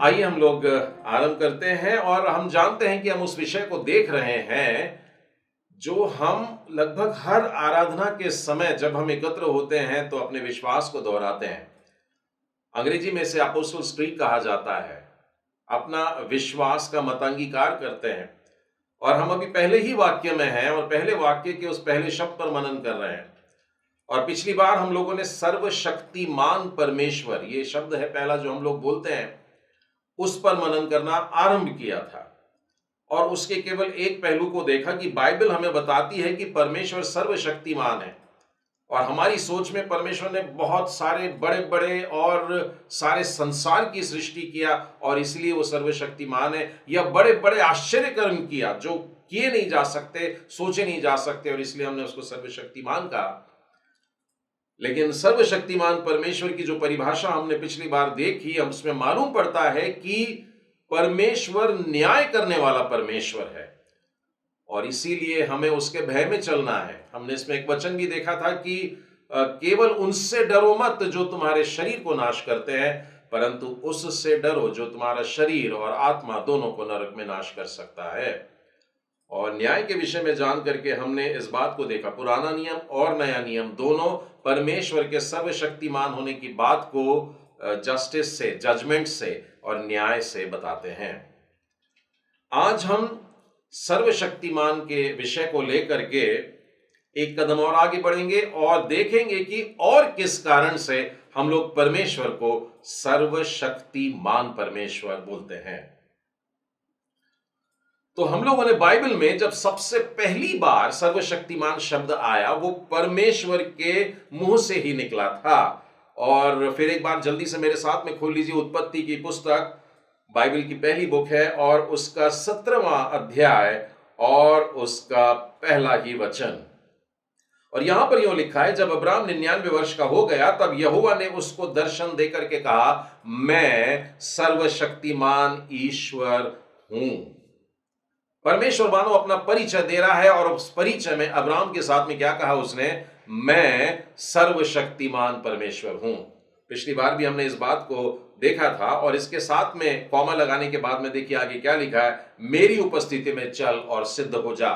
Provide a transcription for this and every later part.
आइए हम लोग आरंभ करते हैं और हम जानते हैं कि हम उस विषय को देख रहे हैं जो हम लगभग हर आराधना के समय जब हम एकत्र होते हैं तो अपने विश्वास को दोहराते हैं। अंग्रेजी में इसे अपोस्टल्स क्रीड कहा जाता है। अपना विश्वास का मतांगीकार करते हैं और हम अभी पहले ही वाक्य में हैं और पहले वाक्य के उस पहले शब्द पर मनन कर रहे हैं। और पिछली बार हम लोगों ने सर्वशक्तिमान परमेश्वर, ये शब्द है पहला जो हम लोग बोलते हैं, उस पर मनन करना आरंभ किया था और उसके केवल एक पहलू को देखा कि बाइबल हमें बताती है कि परमेश्वर सर्वशक्तिमान है और हमारी सोच में परमेश्वर ने बहुत सारे बड़े बड़े और सारे संसार की सृष्टि किया और इसलिए वो सर्वशक्तिमान है, या बड़े बड़े आश्चर्य कर्म किया जो किए नहीं जा सकते, सोचे नहीं जा सकते, और इसलिए हमने उसको सर्वशक्तिमान कहा। लेकिन सर्वशक्तिमान परमेश्वर की जो परिभाषा हमने पिछली बार देखी, हम उसमें मालूम पड़ता है कि परमेश्वर न्याय करने वाला परमेश्वर है और इसीलिए हमें उसके भय में चलना है। हमने इसमें एक वचन भी देखा था कि केवल उनसे डरो मत जो तुम्हारे शरीर को नाश करते हैं, परंतु उससे डरो जो तुम्हारा शरीर और आत्मा दोनों को नरक में नाश कर सकता है। और न्याय के विषय में जान करके हमने इस बात को देखा, पुराना नियम और नया नियम दोनों परमेश्वर के सर्वशक्तिमान होने की बात को जस्टिस से, जजमेंट से और न्याय से बताते हैं। आज हम सर्वशक्तिमान के विषय को लेकर के एक कदम और आगे बढ़ेंगे और देखेंगे कि और किस कारण से हम लोग परमेश्वर को सर्वशक्तिमान परमेश्वर बोलते हैं। तो हम लोगों ने बाइबल में जब सबसे पहली बार सर्वशक्तिमान शब्द आया, वो परमेश्वर के मुंह से ही निकला था। और फिर एक बार जल्दी से मेरे साथ में खोल लीजिए उत्पत्ति की पुस्तक, बाइबल की पहली बुक है और उसका 17वां अध्याय और उसका पहला ही वचन। और यहां पर यूं लिखा है, जब अब्राम 99 वर्ष का हो गया तब यहोवा ने उसको दर्शन देकर के कहा, मैं सर्वशक्तिमान ईश्वर हूं। परमेश्वर मानो अपना परिचय दे रहा है और उस परिचय में अब्राम के साथ में क्या कहा उसने, मैं सर्वशक्तिमान परमेश्वर हूं। पिछली बार भी हमने इस बात को देखा था और इसके साथ में कॉमा लगाने के बाद में देखिए आगे क्या लिखा है, मेरी उपस्थिति में चल और सिद्ध हो जा।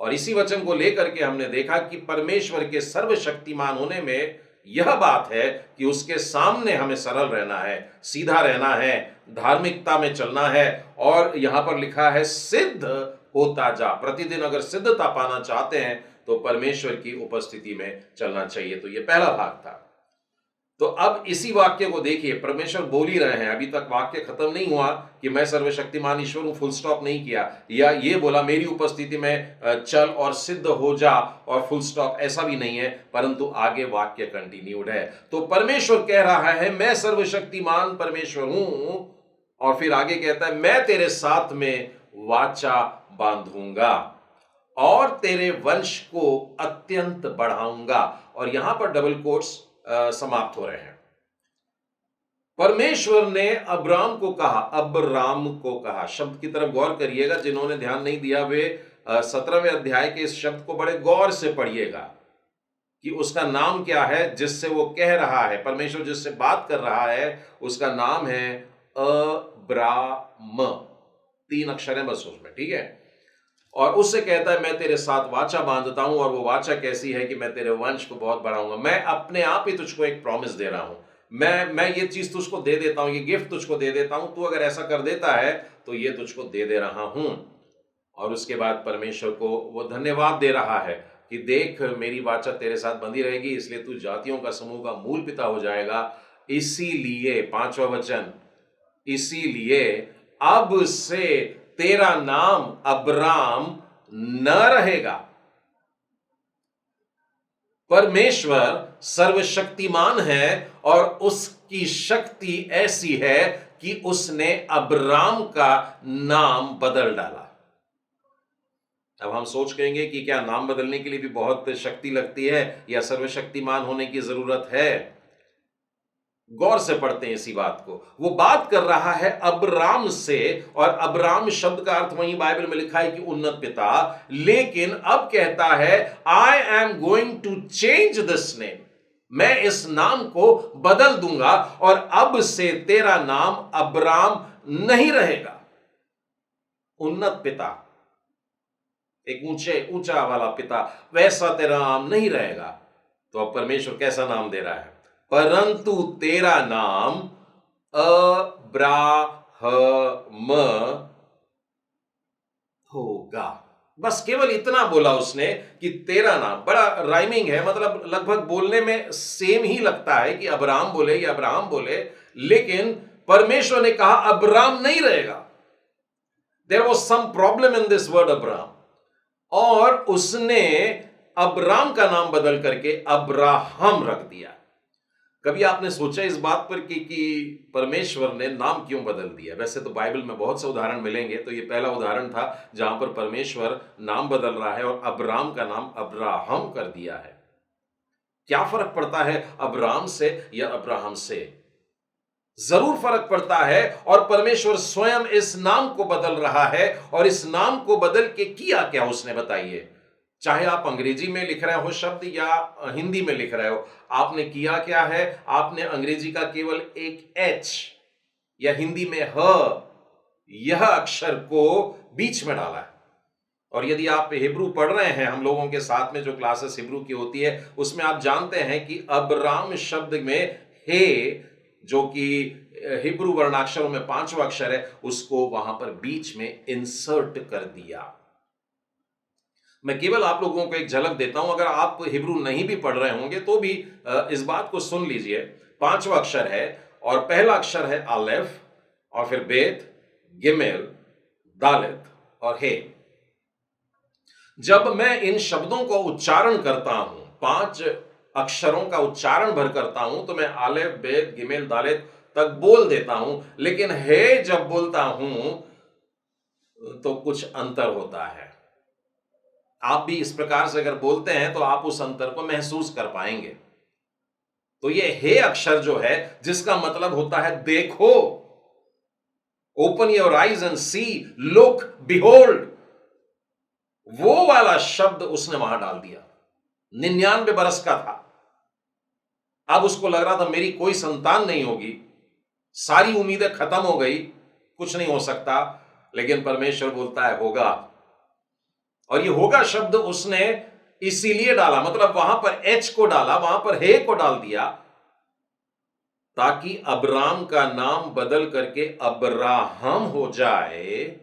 और इसी वचन को लेकर के हमने देखा कि परमेश्वर के सर्वशक्तिमान होने में यह बात है कि उसके सामने हमें सरल रहना है, सीधा रहना है, धार्मिकता में चलना है। और यहां पर लिखा है सिद्ध होता जा। प्रतिदिन अगर सिद्धता पाना चाहते हैं तो परमेश्वर की उपस्थिति में चलना चाहिए। तो यह पहला भाग था। तो अब इसी वाक्य को देखिए, परमेश्वर बोल ही रहे हैं, अभी तक वाक्य खत्म नहीं हुआ कि मैं सर्वशक्तिमान ईश्वर हूं, फुल स्टॉप नहीं किया, या ये बोला मेरी उपस्थिति में चल और सिद्ध हो जा और फुल स्टॉप, ऐसा भी नहीं है, परंतु आगे वाक्य कंटिन्यूड है। तो परमेश्वर कह रहा है मैं सर्वशक्तिमान परमेश्वर हूं और फिर आगे कहता है मैं तेरे साथ में वाचा बांधूंगा और तेरे वंश को अत्यंत बढ़ाऊंगा। और यहां पर डबल कोट्स समाप्त हो रहे हैं। परमेश्वर ने अब्राम को कहा, अब्राम को कहा, शब्द की तरफ गौर करिएगा, जिन्होंने ध्यान नहीं दिया वे 17वें अध्याय के इस शब्द को बड़े गौर से पढ़िएगा कि उसका नाम क्या है जिससे वो कह रहा है, परमेश्वर जिससे बात कर रहा है उसका नाम है अब्राम। 3 अक्षर है बस उसमें, ठीक है। और उससे कहता है मैं तेरे साथ वाचा बांधता हूं, और वो वाचा कैसी है कि मैं तेरे वंश को बहुत बढ़ाऊंगा। मैं अपने आप ही तुझको एक प्रॉमिस दे रहा हूं, मैं ये चीज तुझको दे देता हूं, ये गिफ्ट तुझको दे देता हूं, तू अगर ऐसा कर देता है तो ये तुझको दे दे रहा हूं। और उसके बाद परमेश्वर को वो धन्यवाद दे रहा है कि देख मेरी वाचा तेरे साथ बंधी रहेगी, इसलिए तू जातियों का समूह का मूल पिता हो जाएगा। इसीलिए 5वां वचन, इसीलिए अब से तेरा नाम अब्राम न रहेगा। परमेश्वर सर्वशक्तिमान है और उसकी शक्ति ऐसी है कि उसने अब्राम का नाम बदल डाला। अब हम सोच कहेंगे कि क्या नाम बदलने के लिए भी बहुत शक्ति लगती है या सर्वशक्तिमान होने की जरूरत है? गौर से पढ़ते हैं इसी बात को। वो बात कर रहा है अब्राम से, और अब्राम शब्द का अर्थ वहीं बाइबल में लिखा है कि उन्नत पिता, लेकिन अब कहता है I am going to change this name. मैं इस नाम को बदल दूंगा और अब से तेरा नाम अब्राम नहीं रहेगा। उन्नत पिता, एक ऊंचा वाला पिता, वैसा तेरा नाम नहीं रहेगा। तो अब परमेश्वर कैसा नाम दे रहा है? परंतु तेरा नाम अब्राहम होगा। बस केवल इतना बोला उसने कि तेरा नाम, बड़ा राइमिंग है, मतलब लगभग बोलने में सेम ही लगता है कि अब्राहम बोले या अब्राहम बोले, लेकिन परमेश्वर ने कहा अब्राम नहीं रहेगा। There was some problem in this word Abram, और उसने अब्राम का नाम बदल करके अब्राहम रख दिया। कभी आपने सोचा इस बात पर कि परमेश्वर ने नाम क्यों बदल दिया? वैसे तो बाइबल में बहुत से उदाहरण मिलेंगे, तो ये पहला उदाहरण था जहां पर परमेश्वर नाम बदल रहा है और अब्राम का नाम अब्राहम कर दिया है। क्या फर्क पड़ता है अब्राम से या अब्राहम से? जरूर फर्क पड़ता है, और परमेश्वर स्वयं इस नाम को बदल रहा है। और इस नाम को बदल के किया क्या उसने, बताइए? चाहे आप अंग्रेजी में लिख रहे हो शब्द या हिंदी में लिख रहे हो, आपने किया क्या है? आपने अंग्रेजी का केवल एक एच या हिंदी में ह, यह अक्षर को बीच में डाला है। और यदि आप हिब्रू पढ़ रहे हैं, हम लोगों के साथ में जो क्लासेस हिब्रू की होती है, उसमें आप जानते हैं कि अब्राम शब्द में हे, जो कि हिब्रू वर्णाक्षरों में 5वां अक्षर है, उसको वहां पर बीच में इंसर्ट कर दिया। मैं केवल आप लोगों को एक झलक देता हूं, अगर आप हिब्रू नहीं भी पढ़ रहे होंगे तो भी इस बात को सुन लीजिए। 5वां अक्षर है, और पहला अक्षर है अलेफ, और फिर बेत, गिमेल, दालेत और हे। जब मैं इन शब्दों को उच्चारण करता हूं, 5 अक्षरों का उच्चारण भर करता हूं, तो मैं आलेफ, बेत, गिमेल, दालेत तक बोल देता हूं, लेकिन हे जब बोलता हूं तो कुछ अंतर होता है। आप भी इस प्रकार से अगर बोलते हैं तो आप उस अंतर को महसूस कर पाएंगे। तो ये हे अक्षर जो है, जिसका मतलब होता है देखो, open your eyes and see, look, behold, वो वाला शब्द उसने वहां डाल दिया। 99 बरस का था, अब उसको लग रहा था मेरी कोई संतान नहीं होगी, सारी उम्मीदें खत्म हो गई, कुछ नहीं हो सकता, लेकिन परमेश्वर बोलता है होगा। और ये होगा शब्द उसने इसीलिए डाला, मतलब वहां पर एच को डाला, वहां पर हे को डाल दिया, ताकि अब्राम का नाम बदल करके अब्राहम हो जाए।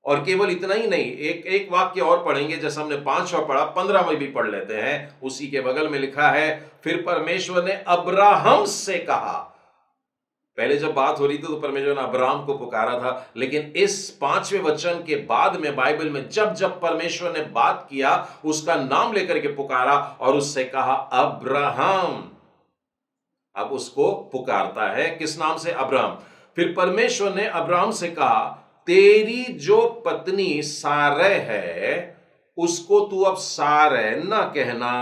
और केवल इतना ही नहीं, एक वाक्य और पढ़ेंगे, जैसे हमने 5वां पढ़ा, 15 में भी पढ़ लेते हैं। उसी के बगल में लिखा है, फिर परमेश्वर ने अब्राहम से कहा। पहले जब बात हो रही थी तो परमेश्वर ने अब्राम को पुकारा था, लेकिन इस 5वें वचन के बाद में बाइबल में जब जब परमेश्वर ने बात किया, उसका नाम लेकर के पुकारा और उससे कहा अब्राहम। अब उसको पुकारता है किस नाम से? अब्राम। फिर परमेश्वर ने अब्राम से कहा, तेरी जो पत्नी सारै है, उसको तू अब सारै ना कहना,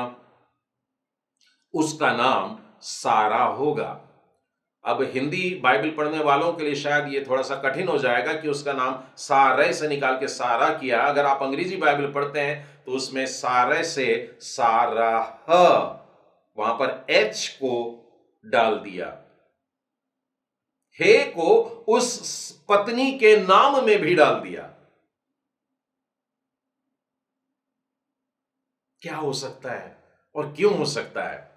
उसका नाम सारा होगा। अब हिंदी बाइबल पढ़ने वालों के लिए शायद ये थोड़ा सा कठिन हो जाएगा कि उसका नाम सारै से निकाल के सारा किया। अगर आप अंग्रेजी बाइबल पढ़ते हैं तो उसमें सारै से साराह, वहां पर एच को डाल दिया, हे को उस पत्नी के नाम में भी डाल दिया। क्या हो सकता है और क्यों हो सकता है?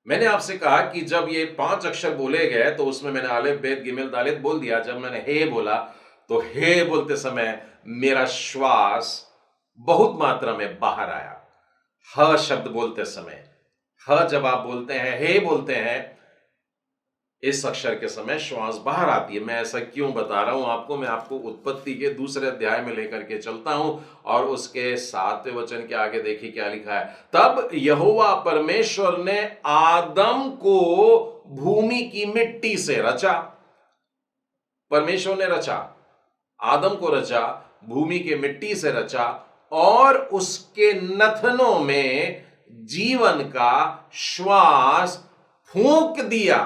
मैंने आपसे कहा कि जब ये 5 अक्षर बोले गए तो उसमें मैंने अलेफ, बेत, गिमेल, दालेत बोल दिया। जब मैंने हे बोला तो हे बोलते समय मेरा श्वास बहुत मात्रा में बाहर आया। ह शब्द बोलते समय, ह जब आप बोलते हैं, हे बोलते हैं, इस अक्षर के समय श्वास बाहर आती है। मैं ऐसा क्यों बता रहा हूं आपको? मैं आपको उत्पत्ति के 2 अध्याय में लेकर के चलता हूं, और उसके 7वें वचन के आगे देखिए क्या लिखा है। तब यहोवा परमेश्वर ने आदम को भूमि की मिट्टी से रचा। परमेश्वर ने रचा, आदम को रचा, भूमि के मिट्टी से रचा, और उसके नथनों में जीवन का श्वास फूंक दिया।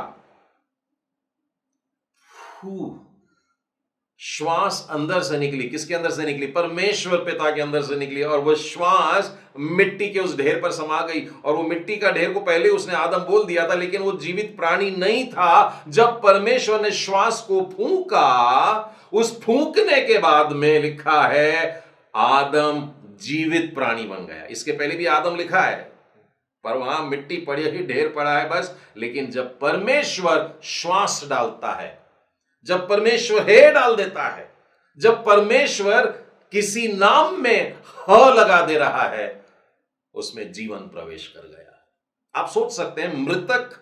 श्वास अंदर से निकली। किसके अंदर से निकली? परमेश्वर पिता के अंदर से निकली, और वो श्वास मिट्टी के उस ढेर पर समा गई। और वो मिट्टी का ढेर को पहले उसने आदम बोल दिया था, लेकिन वो जीवित प्राणी नहीं था। जब परमेश्वर ने श्वास को फूंका, उस फूंकने के बाद में लिखा है आदम जीवित प्राणी बन गया। इसके पहले भी आदम लिखा है, पर वहां मिट्टी पड़ी ही ढेर पड़ा है बस। लेकिन जब परमेश्वर श्वास डालता है, जब परमेश्वर हे डाल देता है, जब परमेश्वर किसी नाम में ह लगा दे रहा है, उसमें जीवन प्रवेश कर गया। आप सोच सकते हैं, मृतक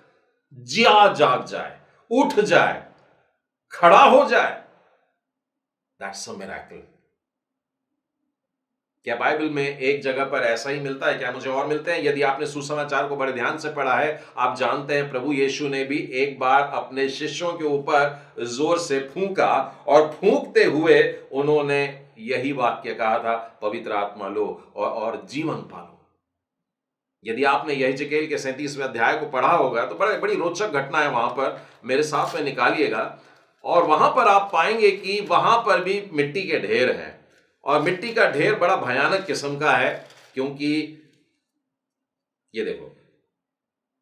जाग जाए, उठ जाए, खड़ा हो जाए। That's a miracle. क्या बाइबल में एक जगह पर ऐसा ही मिलता है? क्या मुझे और मिलते हैं? यदि आपने सुसमाचार को बड़े ध्यान से पढ़ा है, आप जानते हैं प्रभु यीशु ने भी एक बार अपने शिष्यों के ऊपर जोर से फूंका, और फूंकते हुए उन्होंने यही वाक्य कहा था, पवित्र आत्मा लो और जीवन पालो। यदि आपने यहेजकेल के 37वें अध्याय को पढ़ा होगा तो बड़ी रोचक घटना है वहां पर, मेरे साथ में निकालिएगा। और वहां पर आप पाएंगे कि वहां पर भी मिट्टी के ढेर हैं, और मिट्टी का ढेर बड़ा भयानक किस्म का है। क्योंकि ये देखो,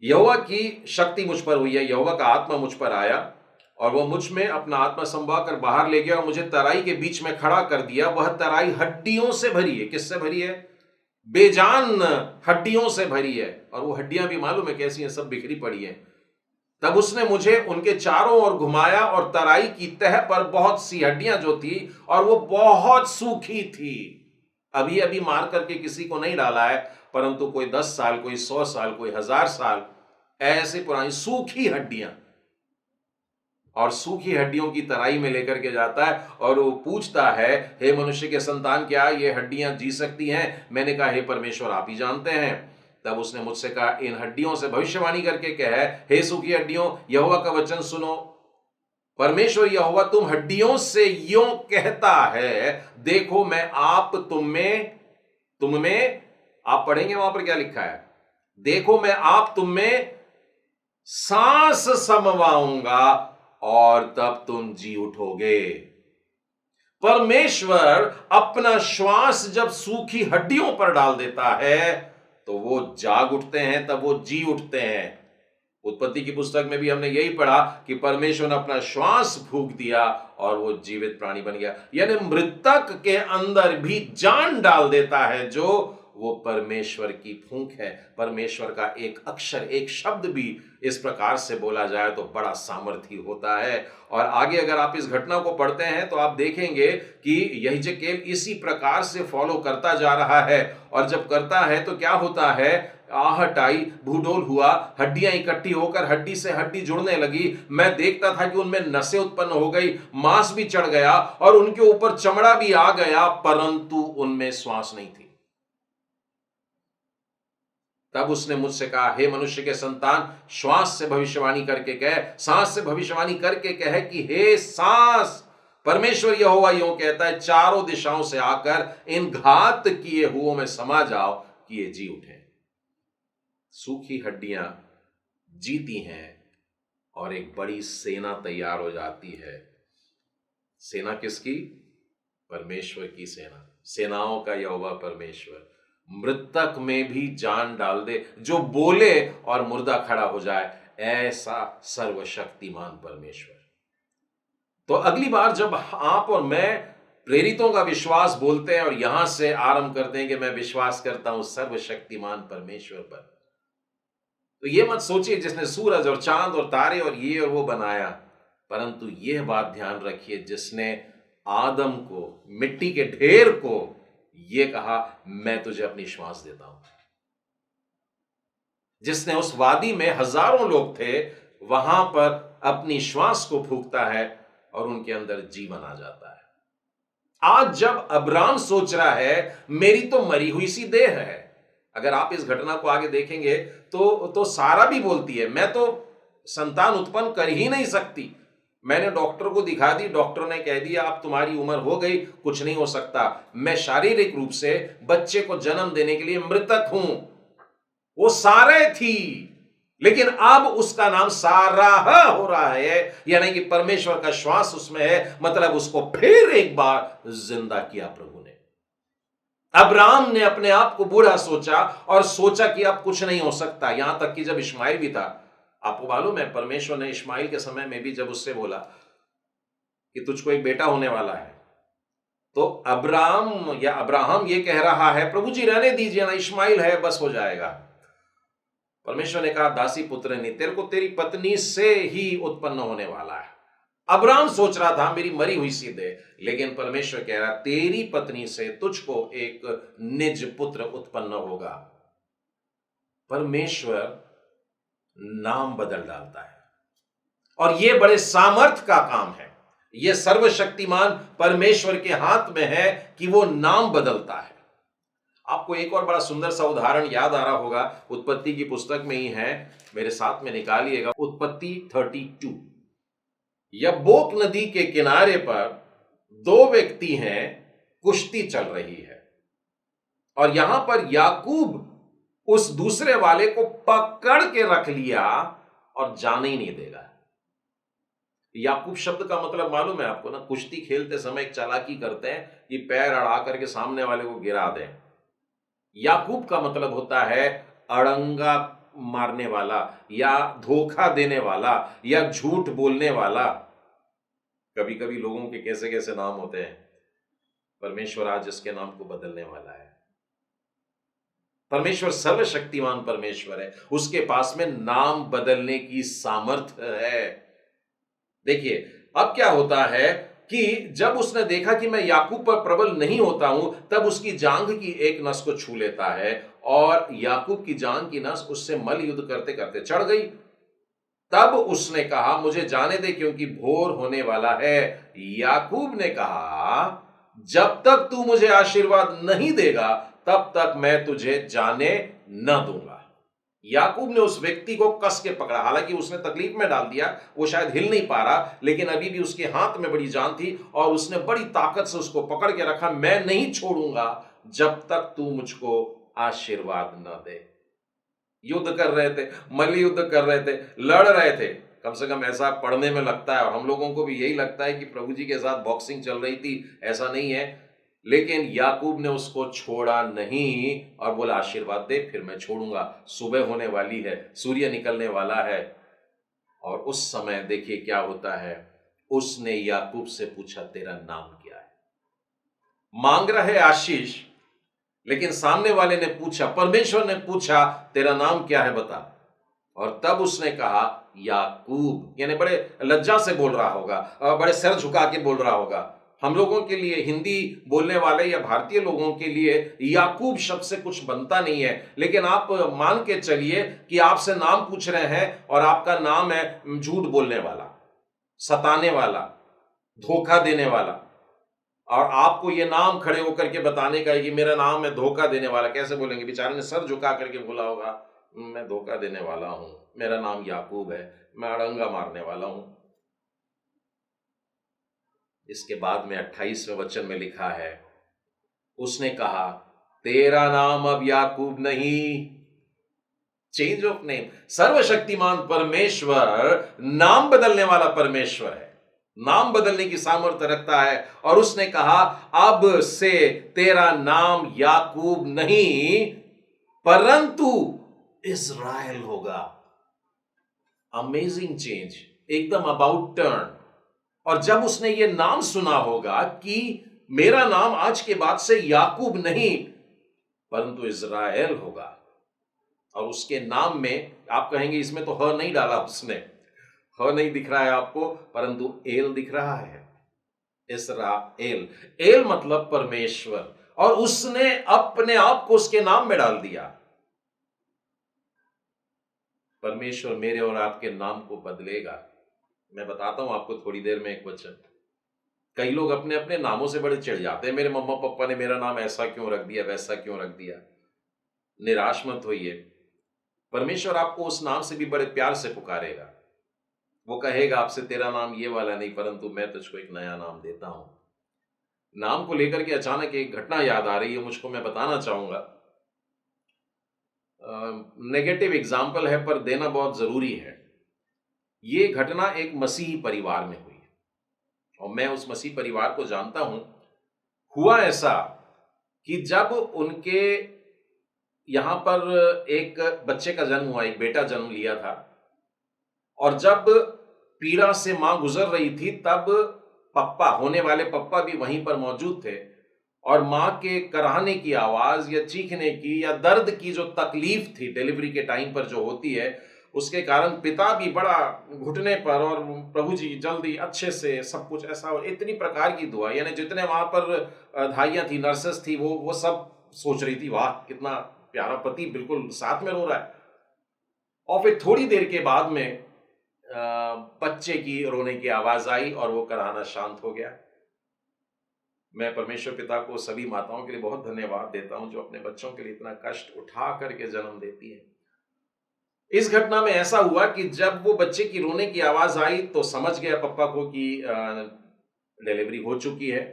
यहोवा की शक्ति मुझ पर हुई है, यहोवा का आत्मा मुझ पर आया, और वह मुझ में अपना आत्मा संवाह कर बाहर ले गया और मुझे तराई के बीच में खड़ा कर दिया। वह तराई हड्डियों से भरी है। किससे भरी है? बेजान हड्डियों से भरी है। और वो हड्डियां भी मालूम है कैसी हैं? सब बिखरी पड़ी हैं। तब उसने मुझे उनके चारों ओर घुमाया, और तराई की तह पर बहुत सी हड्डियां जो थी, और वो बहुत सूखी थी। अभी अभी मार करके किसी को नहीं डाला है, परंतु कोई 10 साल, कोई 100 साल, कोई 1000 साल ऐसे पुरानी सूखी हड्डियां। और सूखी हड्डियों की तराई में लेकर के जाता है, और वो पूछता है, हे मनुष्य के संतान, क्या ये हड्डियां जी सकती हैं? मैंने कहा, हे परमेश्वर, आप ही जानते हैं। तब उसने मुझसे कहा, इन हड्डियों से भविष्यवाणी करके कह, हे सूखी हड्डियों, यहोवा का वचन सुनो। परमेश्वर यहोवा तुम हड्डियों से यूं कहता है, देखो मैं आप तुम में आप पढ़ेंगे वहां पर क्या लिखा है? देखो मैं आप तुम में सांस समवाऊंगा, और तब तुम जी उठोगे। परमेश्वर अपना श्वास जब सूखी हड्डियों पर डाल देता है तो वो जाग उठते हैं, तब वो जी उठते हैं। उत्पत्ति की पुस्तक में भी हमने यही पढ़ा कि परमेश्वर ने अपना श्वास फूंक दिया और वो जीवित प्राणी बन गया। यानी मृतक के अंदर भी जान डाल देता है, जो वो परमेश्वर की फूंक है। परमेश्वर का एक अक्षर, एक शब्द भी इस प्रकार से बोला जाए तो बड़ा सामर्थी होता है। और आगे अगर आप इस घटना को पढ़ते हैं तो आप देखेंगे कि यहेजकेल इसी प्रकार से फॉलो करता जा रहा है। और जब करता है तो क्या होता है? आहट आई, भूडोल हुआ, हड्डियां इकट्ठी होकर हड्डी से हड्डी जुड़ने लगी। मैं देखता था कि उनमें नसें उत्पन्न हो गई, मांस भी चढ़ गया और उनके ऊपर चमड़ा भी आ गया, परंतु उनमें श्वास नहीं थी। तब उसने मुझसे कहा, हे मनुष्य के संतान, श्वास से भविष्यवाणी करके कह, सांस से भविष्यवाणी करके कह कि हे सांस, परमेश्वर यहोवा यूं कहता है, चारों दिशाओं से आकर इन घात किए हुओं में समा जाओ कि ये जी उठे। सूखी हड्डियां जीती हैं और एक बड़ी सेना तैयार हो जाती है। सेना किसकी? परमेश्वर की सेना। सेनाओं का यहोवा परमेश्वर मृतक में भी जान डाल दे, जो बोले और मुर्दा खड़ा हो जाए, ऐसा सर्वशक्तिमान परमेश्वर। तो अगली बार जब आप और मैं प्रेरितों का विश्वास बोलते हैं और यहां से आरंभ करते हैं कि मैं विश्वास करता हूं सर्वशक्तिमान परमेश्वर पर, तो यह मत सोचिए जिसने सूरज और चांद और तारे और ये और वो बनाया, परंतु यह बात ध्यान रखिए जिसने आदम को, मिट्टी के ढेर को, ये कहा मैं तुझे अपनी श्वास देता हूं। जिसने उस वादी में हजारों लोग थे, वहां पर अपनी श्वास को फूंकता है और उनके अंदर जीवन आ जाता है। आज जब अब्राम सोच रहा है मेरी तो मरी हुई सी देह है, अगर आप इस घटना को आगे देखेंगे तो सारा भी बोलती है मैं तो संतान उत्पन्न कर ही नहीं सकती। मैंने डॉक्टर को दिखा दी, डॉक्टर ने कह दिया अब तुम्हारी उम्र हो गई, कुछ नहीं हो सकता, मैं शारीरिक रूप से बच्चे को जन्म देने के लिए मृतक हूं। वो सारे थी, लेकिन अब उसका नाम साराह हो रहा है, यानी कि परमेश्वर का श्वास उसमें है, मतलब उसको फिर एक बार जिंदा किया प्रभु ने। अब्राहम ने अपने आप को बूढ़ा सोचा और सोचा कि अब कुछ नहीं हो सकता। यहां तक कि जब इश्माइल भी था, आपको मालूम है परमेश्वर ने इश्माइल के समय में भी जब उससे बोला कि तुझको एक बेटा होने वाला है, तो अब्राहम ये कह रहा है, प्रभु जी रहने दीजिए ना, इश्माइल है बस हो जाएगा। परमेश्वर ने कहा, दासी पुत्र ने, तेरे को तेरी पत्नी से ही उत्पन्न होने वाला है। अब्राहम सोच रहा था मेरी मरी हुई सी दे, लेकिन परमेश्वर कह रहा, तेरी पत्नी से तुझको एक निज पुत्र उत्पन्न होगा। परमेश्वर नाम बदल डालता है, और यह बड़े सामर्थ का काम है। यह सर्वशक्तिमान परमेश्वर के हाथ में है कि वो नाम बदलता है। आपको एक और बड़ा सुंदर सा उदाहरण याद आ रहा होगा, उत्पत्ति की पुस्तक में ही है, मेरे साथ में निकालिएगा, उत्पत्ति 32। यब्बोक नदी के किनारे पर दो व्यक्ति हैं, कुश्ती चल रही है, और यहां पर याकूब उस दूसरे वाले को पकड़ के रख लिया और जाने ही नहीं देगा। याकूब शब्द का मतलब मालूम है आपको ना, कुश्ती खेलते समय एक चालाकी करते हैं कि पैर अड़ा करके सामने वाले को गिरा दें। याकूब का मतलब होता है अड़ंगा मारने वाला, या धोखा देने वाला, या झूठ बोलने वाला। कभी कभी लोगों के कैसे कैसे नाम होते हैं, परमेश्वर आज इसके नाम को बदलने वाला है। परमेश्वर सर्वशक्तिमान परमेश्वर है, उसके पास में नाम बदलने की सामर्थ्य है। देखिए अब क्या होता है कि जब उसने देखा कि मैं याकूब पर प्रबल नहीं होता हूं, तब उसकी जांघ की एक नस को छू लेता है, और याकूब की जांघ की नस उससे मल युद्ध करते करते चढ़ गई। तब उसने कहा, मुझे जाने दे क्योंकि भोर होने वाला है। याकूब ने कहा, जब तक तू मुझे आशीर्वाद नहीं देगा तब तक मैं तुझे जाने न दूंगा। याकूब ने उस व्यक्ति को कस के पकड़ा, हालांकि उसने तकलीफ में डाल दिया, वो शायद हिल नहीं पा रहा, लेकिन अभी भी उसके हाथ में बड़ी जान थी, और उसने बड़ी ताकत से उसको पकड़ के रखा। मैं नहीं छोड़ूंगा जब तक तू मुझको आशीर्वाद न दे। युद्ध कर रहे थे, मल्ल युद्ध कर रहे थे, लड़ रहे थे, कम से कम ऐसा पढ़ने में लगता है, और हम लोगों को भी यही लगता है कि प्रभु जी के साथ बॉक्सिंग चल रही थी, ऐसा नहीं है। लेकिन याकूब ने उसको छोड़ा नहीं और बोला, आशीर्वाद दे फिर मैं छोड़ूंगा। सुबह होने वाली है, सूर्य निकलने वाला है, और उस समय देखिए क्या होता है, उसने याकूब से पूछा, तेरा नाम क्या है? मांग रहा है आशीष, लेकिन सामने वाले ने पूछा, परमेश्वर ने पूछा, तेरा नाम क्या है बता। और तब उसने कहा, याकूब, यानी बड़े लज्जा से बोल रहा होगा, बड़े सिर झुका के बोल रहा होगा। हम लोगों के लिए, हिंदी बोलने वाले या भारतीय लोगों के लिए याकूब शब्द से कुछ बनता नहीं है, लेकिन आप मान के चलिए कि आपसे नाम पूछ रहे हैं और आपका नाम है झूठ बोलने वाला, सताने वाला, धोखा देने वाला, और आपको ये नाम खड़े होकर के बताने का है कि मेरा नाम है धोखा देने वाला। कैसे बोलेंगे? बेचारे ने सर झुका करके बोला होगा, मैं धोखा देने वाला हूं, मेरा नाम याकूब है, मैं अड़ंगा मारने वाला हूं। इसके बाद में 28वें वचन में लिखा है, उसने कहा, तेरा नाम अब याकूब नहीं, चेंज ऑफ नेम। सर्वशक्तिमान परमेश्वर नाम बदलने वाला परमेश्वर है, नाम बदलने की सामर्थ्य रखता है। और उसने कहा, अब से तेरा नाम याकूब नहीं परंतु इज़राइल होगा। अमेजिंग चेंज, एकदम अबाउट टर्न। और जब उसने ये नाम सुना होगा कि मेरा नाम आज के बाद से याकूब नहीं परंतु इज़राइल होगा, और उसके नाम में आप कहेंगे इसमें तो ह नहीं डाला उसने, ह नहीं दिख रहा है आपको, परंतु एल दिख रहा है, इस्राएल। एल मतलब परमेश्वर, और उसने अपने आप को उसके नाम में डाल दिया। परमेश्वर मेरे और आपके नाम को बदलेगा। मैं बताता हूं आपको थोड़ी देर में एक वचन। कई लोग अपने अपने नामों से बड़े चिढ़ जाते हैं, मेरे मम्मा पापा ने मेरा नाम ऐसा क्यों रख दिया, वैसा क्यों रख दिया। निराश मत होइए, परमेश्वर आपको उस नाम से भी बड़े प्यार से पुकारेगा। वो कहेगा आपसे, तेरा नाम ये वाला नहीं परंतु मैं तुझको एक नया नाम देता हूं। नाम को लेकर के अचानक एक घटना याद आ रही है मुझको, मैं बताना चाहूंगा। नेगेटिव एग्जाम्पल है पर देना बहुत जरूरी है। ये घटना एक मसीही परिवार में हुई और मैं उस मसीही परिवार को जानता हूं। हुआ ऐसा कि जब उनके यहां पर एक बच्चे का जन्म हुआ, एक बेटा जन्म लिया था, और जब पीड़ा से मां गुजर रही थी तब पप्पा, होने वाले पप्पा भी वहीं पर मौजूद थे, और मां के कराहने की आवाज या चीखने की या दर्द की जो तकलीफ थी डिलीवरी के टाइम पर जो होती है, उसके कारण पिता भी बड़ा घुटने पर, और प्रभु जी जल्दी अच्छे से सब कुछ ऐसा, और इतनी प्रकार की दुआ, यानी जितने वहां पर धाइयां थी, नर्सेस थी, वो सब सोच रही थी वाह कितना प्यारा पति बिल्कुल साथ में रो रहा है। और फिर थोड़ी देर के बाद में बच्चे की रोने की आवाज आई और वो कराहना शांत हो गया। मैं परमेश्वर पिता को, सभी माताओं के लिए बहुत धन्यवाद देता हूं जो अपने बच्चों के लिए इतना कष्ट उठा करके जन्म देती है। इस घटना में ऐसा हुआ कि जब वो बच्चे की रोने की आवाज आई तो समझ गया पप्पा को कि डिलीवरी हो चुकी है।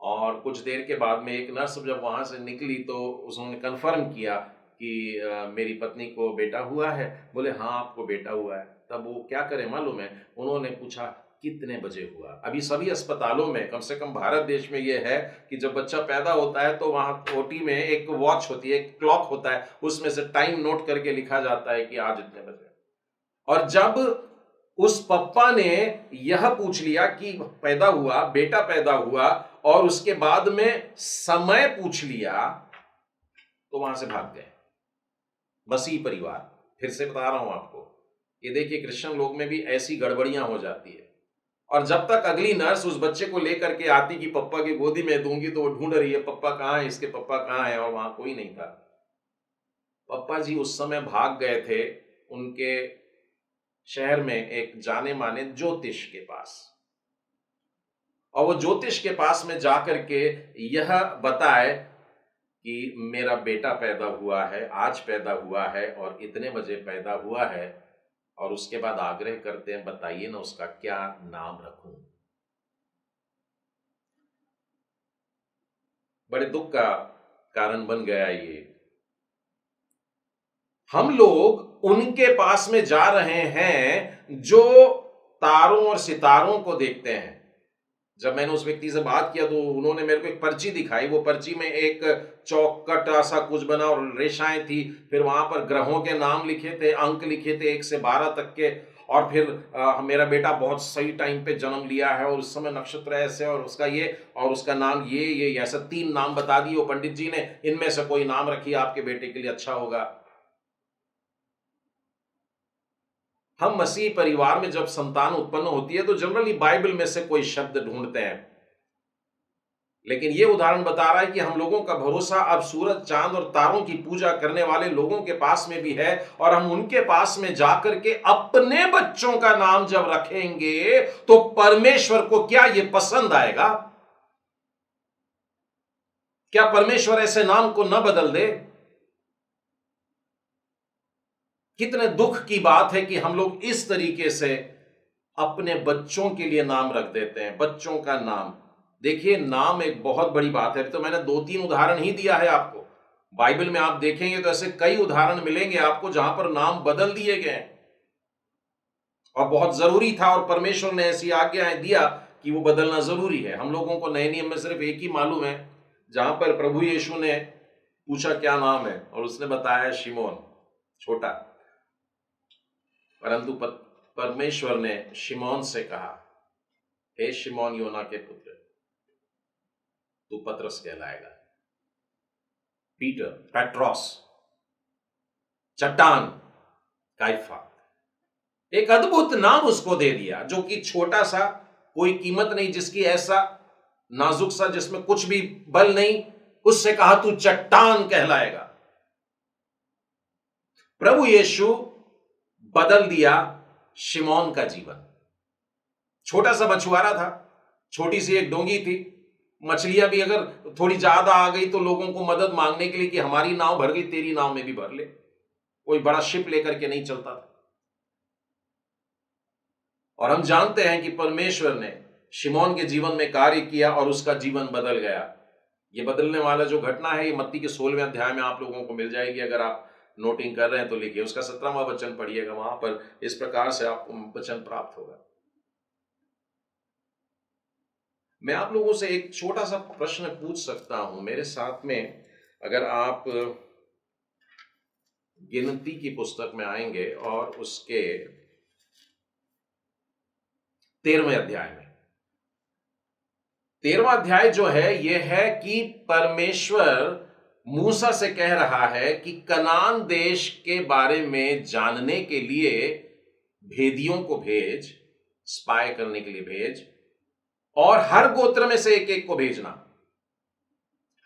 और कुछ देर के बाद में एक नर्स जब वहां से निकली तो उसने कंफर्म किया कि मेरी पत्नी को बेटा हुआ है। बोले हाँ आपको बेटा हुआ है। तब वो क्या करें मालूम है, उन्होंने पूछा कितने बजे हुआ। अभी सभी अस्पतालों में, कम से कम भारत देश में, ये है कि जब बच्चा पैदा होता है तो वहां ओटी में एक वॉच होती है, एक क्लॉक होता है, उसमें से टाइम नोट करके लिखा जाता है कि आज इतने बजे। और जब उस पप्पा ने यह पूछ लिया कि पैदा हुआ, बेटा पैदा हुआ, और उसके बाद में समय पूछ लिया, तो वहां से भाग गए। मसीह परिवार, फिर से बता रहा हूं आपको, ये देखिए क्रिश्चियन लोग में भी ऐसी गड़बड़ियां हो जाती है। और जब तक अगली नर्स उस बच्चे को लेकर के आती कि पप्पा की गोदी में दूंगी, तो वो ढूंढ रही है पप्पा कहां है, इसके पप्पा कहां है, और वहां कोई नहीं था। पप्पा जी उस समय भाग गए थे उनके शहर में एक जाने माने ज्योतिष के पास, और वो ज्योतिष के पास में जाकर के यह बताए कि मेरा बेटा पैदा हुआ है, आज पैदा हुआ है और इतने बजे पैदा हुआ है। और उसके बाद आग्रह करते हैं बताइए ना उसका क्या नाम रखूं। बड़े दुख का कारण बन गया ये। हम लोग उनके पास में जा रहे हैं जो तारों और सितारों को देखते हैं। जब मैंने उस व्यक्ति से बात किया तो उन्होंने मेरे को एक पर्ची दिखाई। वो पर्ची में एक चौकट सा कुछ बना और रेखाएं थी, फिर वहां पर ग्रहों के नाम लिखे थे, अंक लिखे थे 1 से 12 तक के, और फिर मेरा बेटा बहुत सही टाइम पे जन्म लिया है और उस समय नक्षत्र ऐसे, और उसका ये, और उसका नाम ये ऐसा 3 नाम बता दिए वो पंडित जी ने, इनमें से कोई नाम रखिए आपके बेटे के लिए अच्छा होगा। हम मसीह परिवार में जब संतान उत्पन्न होती है तो जनरली बाइबल में से कोई शब्द ढूंढते हैं, लेकिन यह उदाहरण बता रहा है कि हम लोगों का भरोसा अब सूरज, चांद और तारों की पूजा करने वाले लोगों के पास में भी है। और हम उनके पास में जाकर के अपने बच्चों का नाम जब रखेंगे तो परमेश्वर को क्या यह पसंद आएगा? क्या परमेश्वर ऐसे नाम को न बदल दे? कितने दुख की बात है कि हम लोग इस तरीके से अपने बच्चों के लिए नाम रख देते हैं, बच्चों का नाम। देखिए नाम एक बहुत बड़ी बात है। तो मैंने 2-3 उदाहरण ही दिया है आपको। बाइबल में आप देखेंगे तो ऐसे कई उदाहरण मिलेंगे आपको जहां पर नाम बदल दिए गए, और बहुत जरूरी था, और परमेश्वर ने ऐसी आज्ञाएं दिया कि वो बदलना जरूरी है। हम लोगों को नए नियम में सिर्फ एक ही मालूम है, जहां पर प्रभु यीशु ने पूछा क्या नाम है, और उसने बताया शिमोन, छोटा। परंतु परमेश्वर ने शिमोन से कहा, हे शिमोन योना के पुत्र, तू पतरस कहलाएगा। पीटर, पेट्रोस, चट्टान, काइफा। एक अद्भुत नाम उसको दे दिया, जो कि छोटा सा, कोई कीमत नहीं जिसकी, ऐसा नाजुक सा जिसमें कुछ भी बल नहीं, उससे कहा तू चट्टान कहलाएगा। प्रभु यीशु बदल दिया शिमोन का जीवन। छोटा सा मछुआरा था, छोटी सी एक डोंगी थी, मछलियां भी अगर थोड़ी ज्यादा आ गई तो लोगों को मदद मांगने के लिए कि हमारी नाव भर गई, तेरी नाव में भी भर ले। कोई बड़ा शिप लेकर के नहीं चलता था। और हम जानते हैं कि परमेश्वर ने शिमोन के जीवन में कार्य किया और उसका जीवन बदल गया। ये बदलने वाला जो घटना है, ये मत्ती के 16वें अध्याय में आप लोगों को मिल जाएगी अगर आप नोटिंग कर रहे हैं तो लिखिए, उसका 17वां वचन पढ़िएगा, वहां पर इस प्रकार से आपको वचन प्राप्त होगा। मैं आप लोगों से एक छोटा सा प्रश्न पूछ सकता हूं, मेरे साथ में अगर आप गिनती की पुस्तक में आएंगे और उसके 13वें अध्याय में, 13वां अध्याय जो है यह है कि परमेश्वर मूसा से कह रहा है कि कनान देश के बारे में जानने के लिए भेदियों को भेज, स्पाई करने के लिए भेज, और हर गोत्र में से एक एक को भेजना,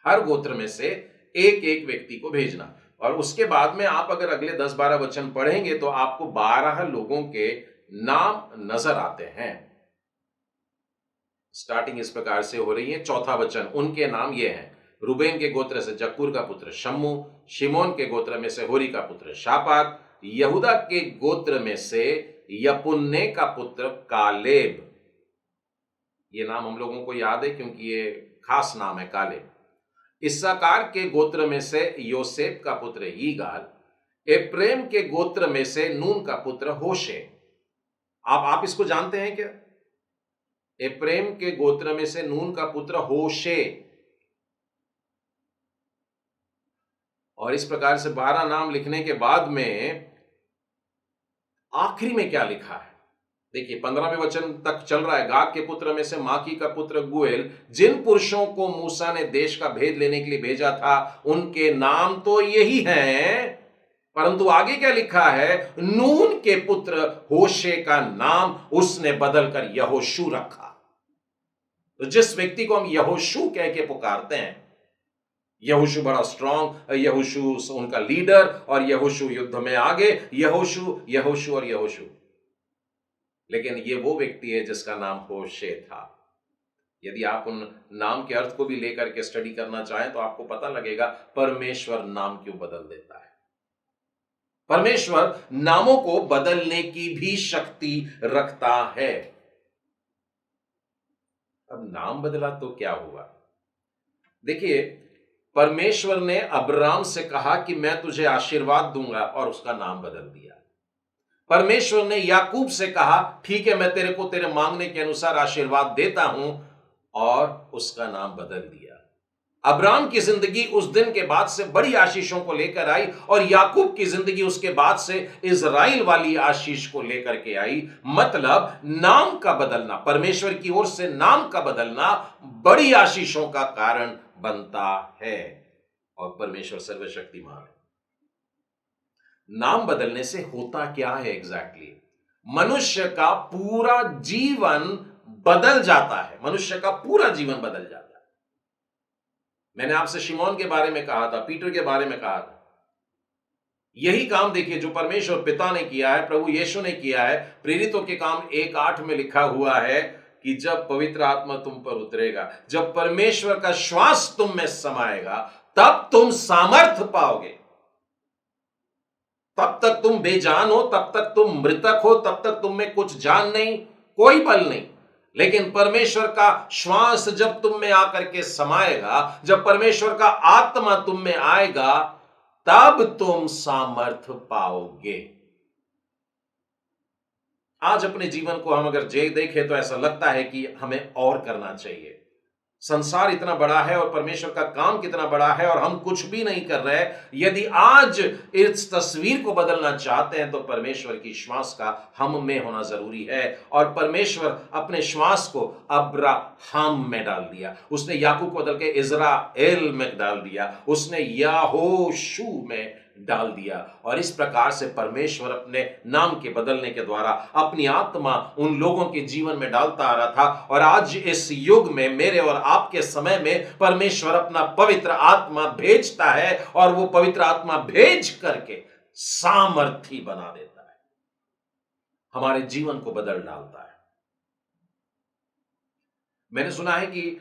हर गोत्र में से एक एक व्यक्ति को भेजना। और उसके बाद में आप अगर अगले 10-12 वचन पढ़ेंगे तो आपको 12 लोगों के नाम नजर आते हैं। स्टार्टिंग इस प्रकार से हो रही है, चौथा वचन, उनके नाम ये हैं, रूबेन के गोत्र से जक्कूर का पुत्र शम्मू, शिमोन के गोत्र में से होरी का पुत्र शापात, यहूदा के गोत्र में से यपुन्ने का पुत्र कालेब। ये नाम हम लोगों को याद है क्योंकि ये खास नाम है, कालेब। इस्साकार के गोत्र में से योसेफ का पुत्र यीगाल, एप्रेम के गोत्र में से नून का पुत्र होशे। आप इसको जानते हैं क्या? एप्रेम के गोत्र में से नून का पुत्र होशे। और इस प्रकार से 12 नाम लिखने के बाद में आखिरी में क्या लिखा है देखिए, 15वें वचन तक चल रहा है। गाद के पुत्र में से माकी का पुत्र गुएल, जिन पुरुषों को मूसा ने देश का भेद लेने के लिए भेजा था उनके नाम तो यही हैं, परंतु आगे क्या लिखा है? नून के पुत्र होशे का नाम उसने बदलकर यहोशू रखा। तो जिस व्यक्ति को हम यहोशू कह के पुकारते हैं, यहोशू बड़ा स्ट्रांग, यहोशू उनका लीडर, और यहोशू युद्ध में आगे, यहोशू यहोशू और यहोशू। लेकिन ये वो व्यक्ति है जिसका नाम होशे था। यदि आप उन नाम के अर्थ को भी लेकर के स्टडी करना चाहें तो आपको पता लगेगा परमेश्वर नाम क्यों बदल देता है। परमेश्वर नामों को बदलने की भी शक्ति रखता है। अब नाम बदला तो क्या हुआ? देखिए, परमेश्वर ने अब्राम से कहा कि मैं तुझे आशीर्वाद दूंगा, और उसका नाम बदल दिया। परमेश्वर ने याकूब से कहा ठीक है, मैं तेरे को तेरे मांगने के अनुसार आशीर्वाद देता हूं, और उसका नाम बदल दिया। अब्राम की जिंदगी उस दिन के बाद से बड़ी आशीषों को लेकर आई, और याकूब की जिंदगी उसके बाद से इजराइल वाली आशीष को लेकर के आई। मतलब नाम का बदलना, परमेश्वर की ओर से नाम का बदलना बड़ी आशीषों का कारण बनता है, और परमेश्वर सर्वशक्तिमान है। नाम बदलने से होता क्या है एग्जैक्टली? मनुष्य का पूरा जीवन बदल जाता है, मनुष्य का पूरा जीवन बदल जाता है। मैंने आपसे शिमोन के बारे में कहा था, पीटर के बारे में कहा था। यही काम देखिए जो परमेश्वर पिता ने किया है, प्रभु यीशु ने किया है। प्रेरितों के काम 1:8 में लिखा हुआ है कि जब पवित्र आत्मा तुम पर उतरेगा, जब परमेश्वर का श्वास तुम में समाएगा, तब तुम सामर्थ पाओगे। तब तक तुम बेजान हो, तब तक तुम मृतक हो, तब तक तुम में कुछ जान नहीं, कोई बल नहीं। लेकिन परमेश्वर का श्वास जब तुम में आकर के समाएगा, जब परमेश्वर का आत्मा तुम में आएगा, तब तुम सामर्थ पाओगे। आज अपने जीवन को हम अगर देखें तो ऐसा लगता है कि हमें और करना चाहिए। संसार इतना बड़ा है और परमेश्वर का काम कितना बड़ा है, और हम कुछ भी नहीं कर रहे। यदि आज इस तस्वीर को बदलना चाहते हैं तो परमेश्वर की श्वास का हम में होना जरूरी है। और परमेश्वर अपने श्वास को अब्राहम में डाल दिया, उसने याकूब को बदल के इजराइल में डाल दिया, उसने यहोशू में डाल दिया। और इस प्रकार से परमेश्वर अपने नाम के बदलने के द्वारा अपनी आत्मा उन लोगों के जीवन में डालता आ रहा था। और आज इस युग में, मेरे और आपके समय में, परमेश्वर अपना पवित्र आत्मा भेजता है, और वो पवित्र आत्मा भेज करके सामर्थी बना देता है, हमारे जीवन को बदल डालता है। मैंने सुना है कि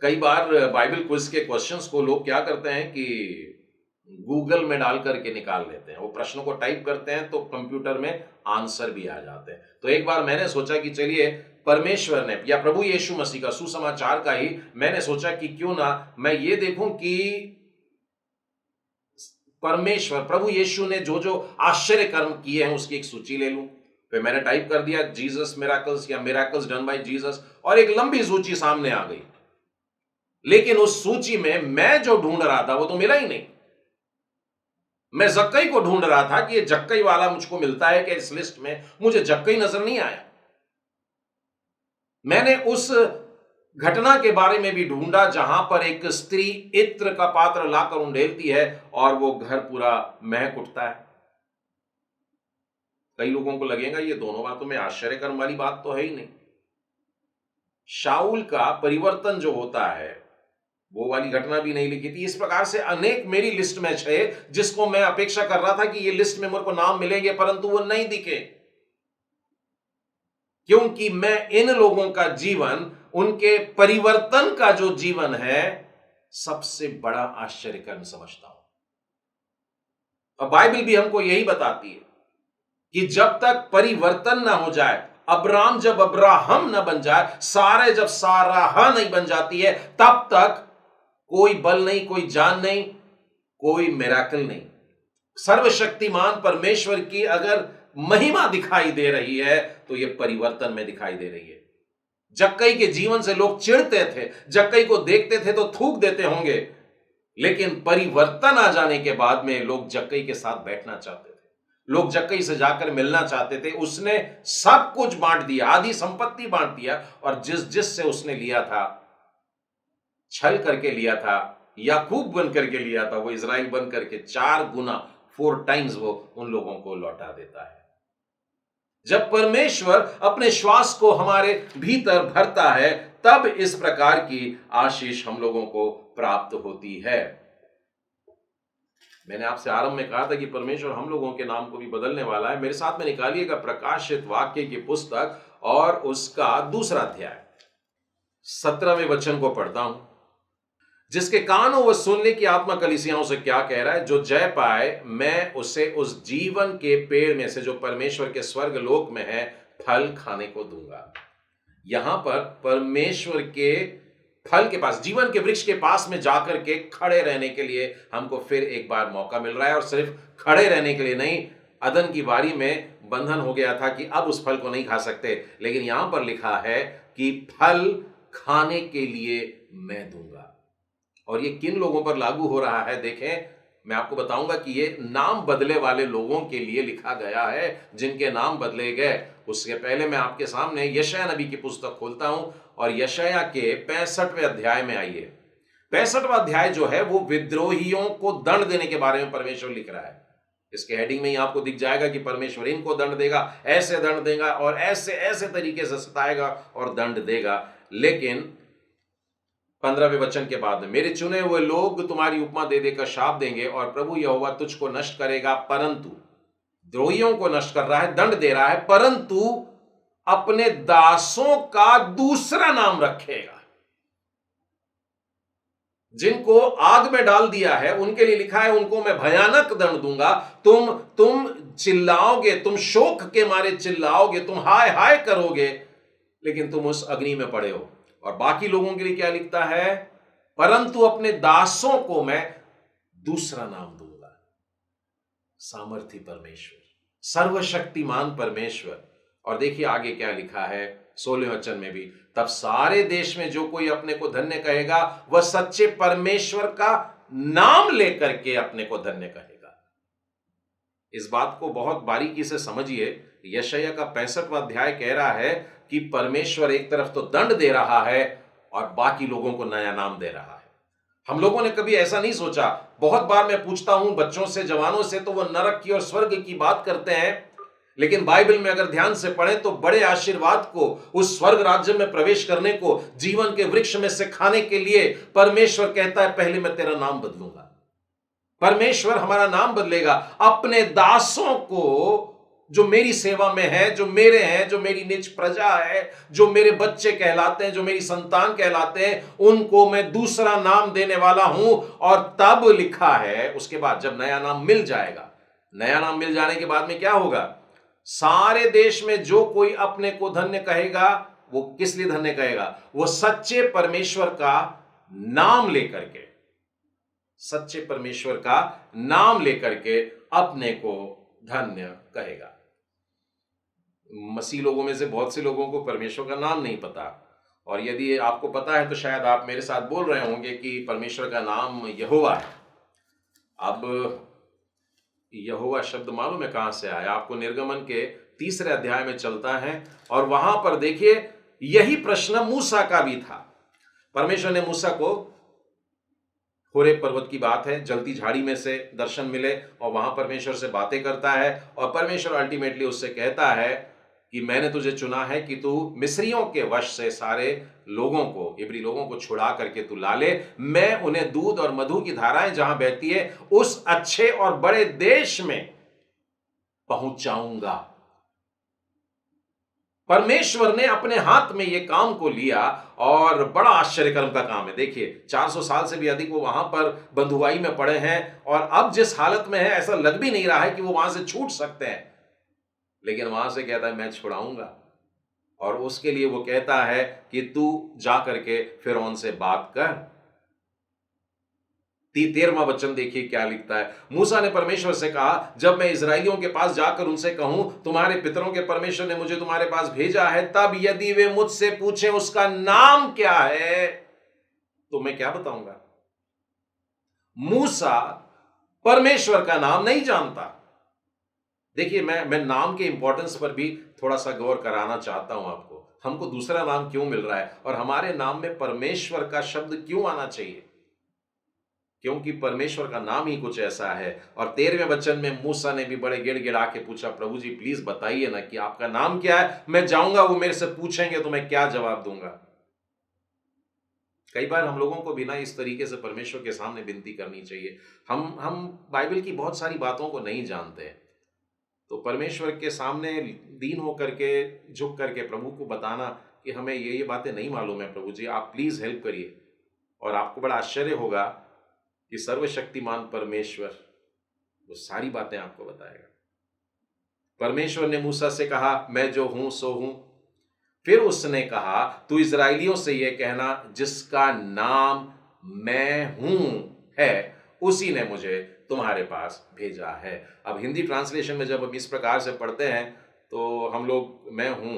कई बार बाइबल क्विज के क्वेश्चंस को लोग क्या करते हैं कि गूगल में डाल करके निकाल लेते हैं। वो प्रश्नों को टाइप करते हैं तो कंप्यूटर में आंसर भी आ जाते हैं। तो एक बार मैंने सोचा कि चलिए परमेश्वर ने, या प्रभु यीशु मसीह का सुसमाचार का ही मैंने सोचा कि क्यों ना मैं ये देखूं कि परमेश्वर प्रभु यीशु ने जो जो आश्चर्य कर्म किए हैं उसकी एक सूची ले लूं। फिर मैंने टाइप कर दिया जीसस मिराकल्स या मिराकल्स डन बाय जीसस, और एक लंबी सूची सामने आ गई। लेकिन उस सूची में मैं जो ढूंढ रहा था वो तो मिला ही नहीं। मैं जक्कई को ढूंढ रहा था कि ये जक्कई वाला मुझको मिलता है कि इस लिस्ट में, मुझे जक्कई नजर नहीं आया। मैंने उस घटना के बारे में भी ढूंढा जहां पर एक स्त्री इत्र का पात्र लाकर उंडेलती है और वो घर पूरा महक उठता है। कई लोगों को लगेगा ये दोनों बातों में आश्चर्य कर्म वाली बात तो है ही नहीं। शाऊल का परिवर्तन जो होता है वो वाली घटना भी नहीं लिखी थी। इस प्रकार से अनेक मेरी लिस्ट में है जिसको मैं अपेक्षा कर रहा था कि ये लिस्ट में मेरे को नाम मिलेंगे, परंतु वो नहीं दिखे, क्योंकि मैं इन लोगों का जीवन, उनके परिवर्तन का जो जीवन है, सबसे बड़ा आश्चर्य कर्म समझता हूं। और बाइबल भी हमको यही बताती है कि जब तक परिवर्तन ना हो जाए, अब्राम जब अब्राहम ना बन जाए, सारे जब साराह नहीं बन जाती है, तब तक कोई बल नहीं, कोई जान नहीं, कोई मिराकल नहीं। सर्वशक्तिमान परमेश्वर की अगर महिमा दिखाई दे रही है तो यह परिवर्तन में दिखाई दे रही है। जक्कई के जीवन से लोग चिढ़ते थे, जक्कई को देखते थे तो थूक देते होंगे, लेकिन परिवर्तन आ जाने के बाद में लोग जक्कई के साथ बैठना चाहते थे, लोग जक्कई से जाकर मिलना चाहते थे। उसने सब कुछ बांट दिया, आधी संपत्ति बांट दिया, और जिस जिस से उसने लिया था, छल करके लिया था, याकूब बन करके लिया था, वो इज़राइल बन करके 4 गुना 4 टाइम्स वो उन लोगों को लौटा देता है। जब परमेश्वर अपने श्वास को हमारे भीतर भरता है, तब इस प्रकार की आशीष हम लोगों को प्राप्त होती है। मैंने आपसे आरंभ में कहा था कि परमेश्वर हम लोगों के नाम को भी बदलने वाला है। मेरे साथ में निकालिएगा प्रकाशित वाक्य की पुस्तक और उसका 2 अध्याय, 17वें वचन को पढ़ता हूं। जिसके कान हो वह सुन ले कि आत्मा कलीसियाओं से क्या कह रहा है। जो जय पाए, मैं उसे उस जीवन के पेड़ में से जो परमेश्वर के स्वर्ग लोक में है फल खाने को दूंगा। यहां पर परमेश्वर के फल के पास, जीवन के वृक्ष के पास में जाकर के खड़े रहने के लिए हमको फिर एक बार मौका मिल रहा है। और सिर्फ खड़े रहने के लिए नहीं, अदन की बारी में बंधन हो गया था कि अब उस फल को नहीं खा सकते, लेकिन यहां पर लिखा है कि फल खाने के लिए मैं दूंगा। और ये किन लोगों पर लागू हो रहा है देखें, मैं आपको बताऊंगा कि ये नाम बदले वाले लोगों के लिए लिखा गया है, जिनके नाम बदले गए। उसके पहले मैं आपके सामने यशायाह नबी की पुस्तक खोलता हूं और यशायाह के 65वें अध्याय में आइए। 65वां अध्याय जो है वो विद्रोहियों को दंड देने के बारे में परमेश्वर लिख रहा है। इसके हेडिंग में ही आपको दिख जाएगा कि परमेश्वर इनको दंड देगा, ऐसे दंड देगा और ऐसे ऐसे तरीके से सताएगा और दंड देगा। लेकिन 15वें वचन के बाद में, मेरे चुने हुए लोग तुम्हारी उपमा दे देकर शाप देंगे और प्रभु यहोवा तुझको नष्ट करेगा, परंतु द्रोहियों को नष्ट कर रहा है, दंड दे रहा है, परंतु अपने दासों का दूसरा नाम रखेगा। जिनको आग में डाल दिया है उनके लिए लिखा है, उनको मैं भयानक दंड दूंगा। तुम चिल्लाओगे, तुम शोक के मारे चिल्लाओगे, तुम हाय हाय करोगे, लेकिन तुम उस अग्नि में पड़े हो। और बाकी लोगों के लिए क्या लिखता है, परंतु अपने दासों को मैं दूसरा नाम दूंगा। सामर्थी परमेश्वर, सर्वशक्तिमान परमेश्वर। और देखिए आगे क्या लिखा है 16वें वचन में भी, तब सारे देश में जो कोई अपने को धन्य कहेगा वह सच्चे परमेश्वर का नाम लेकर के अपने को धन्य कहेगा। इस बात को बहुत बारीकी से समझिए। यशायाह का 65वां अध्याय कह रहा है कि परमेश्वर एक तरफ तो दंड दे रहा है और बाकी लोगों को नया नाम दे रहा है। हम लोगों ने कभी ऐसा नहीं सोचा। बहुत बार मैं पूछता हूं बच्चों से, जवानों से, तो वो नरक की और स्वर्ग की बात करते हैं, लेकिन बाइबल में अगर ध्यान से पढ़ें तो बड़े आशीर्वाद को, उस स्वर्ग राज्य में प्रवेश करने को, जीवन के वृक्ष में से खाने के लिए परमेश्वर कहता है पहले मैं तेरा नाम बदलूंगा। परमेश्वर हमारा नाम बदलेगा। अपने दासों को जो मेरी सेवा में है, जो मेरे हैं, जो मेरी निज प्रजा है, जो मेरे बच्चे कहलाते हैं, जो मेरी संतान कहलाते हैं, उनको मैं दूसरा नाम देने वाला हूं। और तब लिखा है उसके बाद जब नया नाम मिल जाएगा, नया नाम मिल जाने के बाद में क्या होगा, सारे देश में जो कोई अपने को धन्य कहेगा, वो किस लिए धन्य कहेगा, वो सच्चे परमेश्वर का नाम लेकर के। सच्चे परमेश्वर का नाम लेकर के अपने को धन्य कहेगा। मसीह लोगों में से बहुत से लोगों को परमेश्वर का नाम नहीं पता, और यदि आपको पता है तो शायद आप मेरे साथ बोल रहे होंगे कि परमेश्वर का नाम यहोवा है। अब यहोवा शब्द मालूम है कहां से आया? आपको निर्गमन के 3 अध्याय में चलता है, और वहां पर देखिए यही प्रश्न मूसा का भी था। परमेश्वर ने मूसा को, होरेब पर्वत की बात है, जलती झाड़ी में से दर्शन मिले और वहां परमेश्वर से बातें करता है, और परमेश्वर अल्टीमेटली उससे कहता है कि मैंने तुझे चुना है कि तू मिस्रियों के वश से सारे लोगों को, इब्री लोगों को छुड़ा करके तू ला ले। मैं उन्हें दूध और मधु की धाराएं जहां बहती है उस अच्छे और बड़े देश में पहुंचाऊंगा। परमेश्वर ने अपने हाथ में यह काम को लिया, और बड़ा आश्चर्यकर्म का काम है। देखिए 400 साल से भी अधिक वो वहां पर बंधुआई में पड़े हैं, और अब जिस हालत में है ऐसा लग भी नहीं रहा है कि वो वहां से छूट सकते हैं, लेकिन वहां से कहता है मैं छुड़ाऊंगा। और उसके लिए वो कहता है कि तू जा करके फिरौन से बात कर। 13वां वचन देखिए क्या लिखता है। मूसा ने परमेश्वर से कहा, जब मैं इजराइलियों के पास जाकर उनसे कहूं तुम्हारे पितरों के परमेश्वर ने मुझे तुम्हारे पास भेजा है, तब यदि वे मुझसे पूछें उसका नाम क्या है तो मैं क्या बताऊंगा? मूसा परमेश्वर का नाम नहीं जानता। देखिए मैं नाम के इंपॉर्टेंस पर भी थोड़ा सा गौर कराना चाहता हूं आपको। हमको दूसरा नाम क्यों मिल रहा है, और हमारे नाम में परमेश्वर का शब्द क्यों आना चाहिए? क्योंकि परमेश्वर का नाम ही कुछ ऐसा है। और 13वें वचन में मूसा ने भी बड़े गिड़गिड़ा के पूछा, प्रभु जी प्लीज बताइए ना कि आपका नाम क्या है, मैं जाऊंगा, वो मेरे से पूछेंगे तो मैं क्या जवाब दूंगा। कई बार हम लोगों को बिना इस तरीके से परमेश्वर के सामने विनती करनी चाहिए। हम बाइबल की बहुत सारी बातों को नहीं जानते, तो परमेश्वर के सामने दीन होकर के, झुक करके प्रभु को बताना कि हमें ये बातें नहीं मालूम है, प्रभु जी आप प्लीज हेल्प करिए। और आपको बड़ा आश्चर्य होगा कि सर्वशक्तिमान परमेश्वर वो सारी बातें आपको बताएगा। परमेश्वर ने मूसा से कहा, मैं जो हूं सो हूं। फिर उसने कहा, तू इजराइलियों से यह कहना, जिसका नाम मैं हूं है, उसी ने मुझे तुम्हारे पास भेजा है। अब हिंदी ट्रांसलेशन में जब हम इस प्रकार से पढ़ते हैं तो हम लोग मैं हूं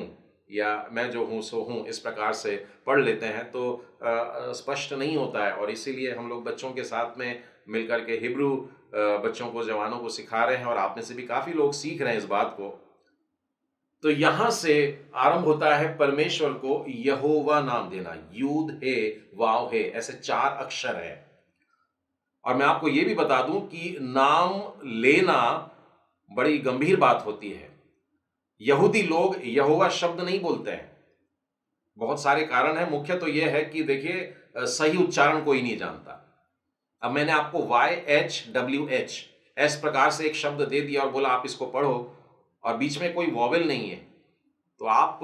या मैं जो हूं सो हूं इस प्रकार से पढ़ लेते हैं, तो स्पष्ट नहीं होता है। और इसीलिए हम लोग बच्चों के साथ में मिलकर के हिब्रू बच्चों को, जवानों को सिखा रहे हैं, और आप में से भी काफ़ी लोग सीख रहे हैं इस बात को। तो यहां से आरंभ होता है परमेश्वर को यहोवा नाम देना। यूद हे वाव हे, ऐसे 4 अक्षर हैं। और मैं आपको यह भी बता दूं कि नाम लेना बड़ी गंभीर बात होती है। यहूदी लोग यहोवा शब्द नहीं बोलते हैं। बहुत सारे कारण हैं, मुख्य तो यह है कि देखिए सही उच्चारण कोई नहीं जानता। अब मैंने आपको YHWH इस प्रकार से एक शब्द दे दिया और बोला आप इसको पढ़ो, और बीच में कोई वॉवेल नहीं है, तो आप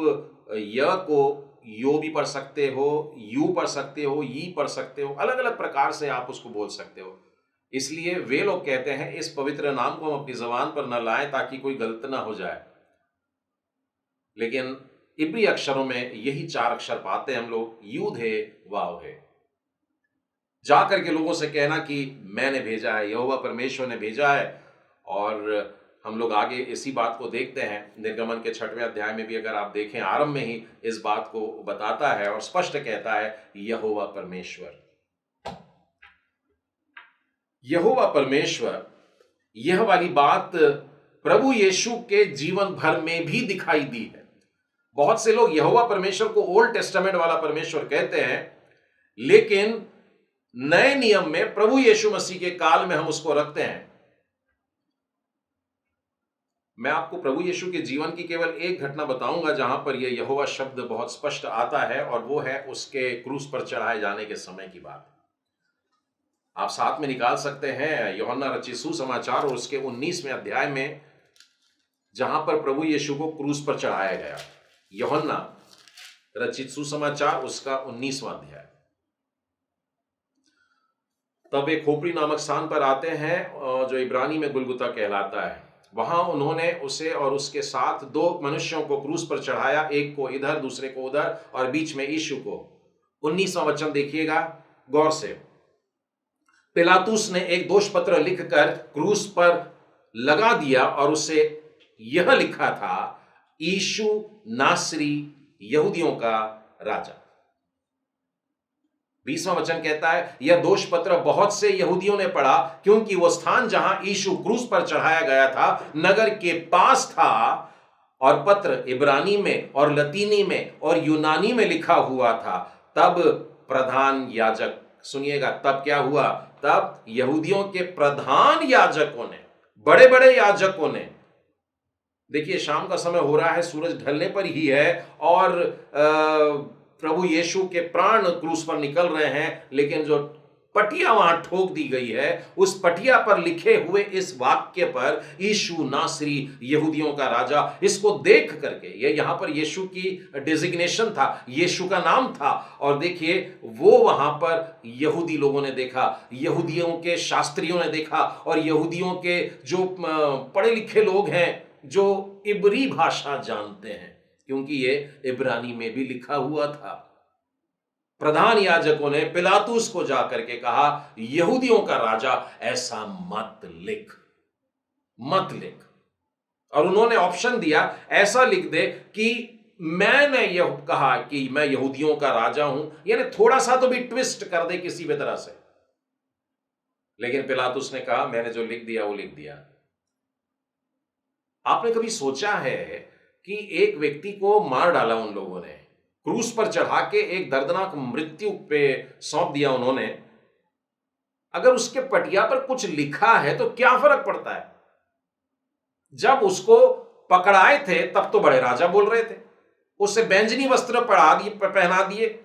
य को यो भी पढ़ सकते हो, यू पढ़ सकते हो, ई पढ़ सकते हो, अलग अलग प्रकार से आप उसको बोल सकते हो। इसलिए वे लोग कहते हैं इस पवित्र नाम को हम अपनी जबान पर न लाएं ताकि कोई गलत ना हो जाए। लेकिन इब्री अक्षरों में यही 4 अक्षर पाते हैं हम लोग, यूद है वाव है। जा करके लोगों से कहना कि मैंने भेजा है, यहोवा परमेश्वर ने भेजा है। और हम लोग आगे इसी बात को देखते हैं। निर्गमन के 6वें अध्याय में भी अगर आप देखें, आरंभ में ही इस बात को बताता है और स्पष्ट कहता है यहोवा परमेश्वर। यहोवा परमेश्वर, यह वाली बात प्रभु यीशु के जीवन भर में भी दिखाई दी है। बहुत से लोग यहोवा परमेश्वर को ओल्ड टेस्टामेंट वाला परमेश्वर कहते हैं, लेकिन नए नियम में प्रभु यीशु मसीह के काल में हम उसको रखते हैं। मैं आपको प्रभु यीशु के जीवन की केवल एक घटना बताऊंगा जहां पर यह यहोवा शब्द बहुत स्पष्ट आता है, और वो है उसके क्रूस पर चढ़ाए जाने के समय की बात। आप साथ में निकाल सकते हैं यूहन्ना रचित सुसमाचार और उसके 19वें अध्याय में, जहां पर प्रभु यीशु को क्रूस पर चढ़ाया गया। यूहन्ना रचित सुसमाचार उसका 19वां अध्याय। तब एक खोपड़ी नामक स्थान पर आते हैं जो इब्रानी में गुलगुता कहलाता है। वहां उन्होंने उसे और उसके साथ 2 मनुष्यों को क्रूस पर चढ़ाया, एक को इधर दूसरे को उधर, और बीच में यीशु को। 19वां वचन देखिएगा गौर से। पिलातुस ने एक दोष पत्र लिखकर क्रूस पर लगा दिया और उसे यह लिखा था, यीशु नासरी यहूदियों का राजा। 20वां वचन कहता है, यह दोष पत्र बहुत से यहूदियों ने पढ़ा, क्योंकि वह स्थान जहां यीशु क्रूस पर चढ़ाया गया था नगर के पास था, और पत्र इब्रानी में और लतीनी में और यूनानी में लिखा हुआ था। तब प्रधान याजक, सुनिएगा, तब क्या हुआ? तब यहूदियों के प्रधान याजकों ने, बड़े बड़े याजकों ने, देखिए शाम का समय हो रहा है, सूरज ढलने पर ही है, और प्रभु यीशु के प्राण क्रूस पर निकल रहे हैं, लेकिन जो पटिया वहां ठोक दी गई है, उस पटिया पर लिखे हुए इस वाक्य पर, यीशु नासरी यहूदियों का राजा, इसको देख करके, ये यहां पर यीशु की डिजिग्नेशन था, यीशु का नाम था, और देखिए वो वहां पर यहूदी लोगों ने देखा, यहूदियों के शास्त्रियों ने देखा, और यहूदियों के जो पढ़े लिखे लोग हैं, जो इब्री भाषा जानते हैं, क्योंकि ये इब्रानी में भी लिखा हुआ था। प्रधान याजकों ने पिलातुस को जाकर के कहा, यहूदियों का राजा ऐसा मत लिख, मत लिख। और उन्होंने ऑप्शन दिया, ऐसा लिख दे कि मैंने यह कहा कि मैं यहूदियों का राजा हूं, यानी थोड़ा सा तो भी ट्विस्ट कर दे किसी भी तरह से। लेकिन पिलातुस ने कहा, मैंने जो लिख दिया वो लिख दिया। आपने कभी सोचा है कि एक व्यक्ति को मार डाला उन लोगों ने, क्रूस पर चढ़ा के एक दर्दनाक मृत्यु पे सौंप दिया उन्होंने, अगर उसके पटिया पर कुछ लिखा है तो क्या फर्क पड़ता है? जब उसको पकड़ाए थे तब तो बड़े राजा बोल रहे थे, उसे बैंजनी वस्त्र पहना दिए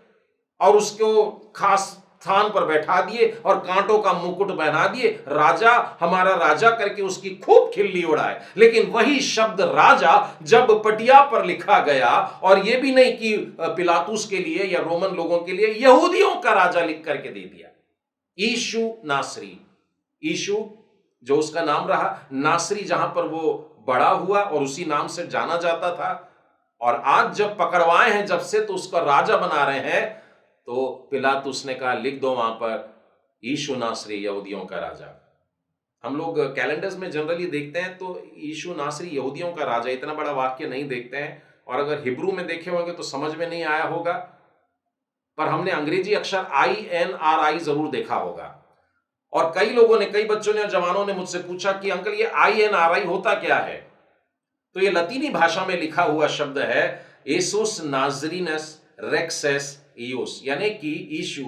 और उसको खास स्थान पर बैठा दिए और कांटों का मुकुट पहना दिए, राजा, हमारा राजा करके उसकी खूब खिल्ली उड़ाए। लेकिन वही शब्द राजा जब पटिया पर लिखा गया, और यह भी नहीं कि पिलातुस के लिए या रोमन लोगों के लिए, यहूदियों का राजा लिख करके दे दिया, यीशु नासरी। यीशु जो उसका नाम रहा, नासरी जहां पर वो बड़ा हुआ और उसी नाम से जाना जाता था, और आज जब पकड़वाए हैं जब से, तो उसका राजा बना रहे हैं। तो पिलातुस ने कहा, लिख दो वहां पर, यीशु नासरी यहूदियों का राजा। हम लोग कैलेंडर्स में जनरली देखते हैं तो यीशु नासरी यहूदियों का राजा, इतना बड़ा वाक्य नहीं देखते हैं, और अगर हिब्रू में देखे होंगे तो समझ में नहीं आया होगा, पर हमने अंग्रेजी अक्षर INRI जरूर देखा होगा। और कई लोगों ने, कई बच्चों ने और जवानों ने मुझसे पूछा कि अंकल ये INRI होता क्या है? तो ये लतीनी भाषा में लिखा हुआ शब्द है, येसुस नाजरीनस रेक्सेस ईयोस, यानी कि यीशु,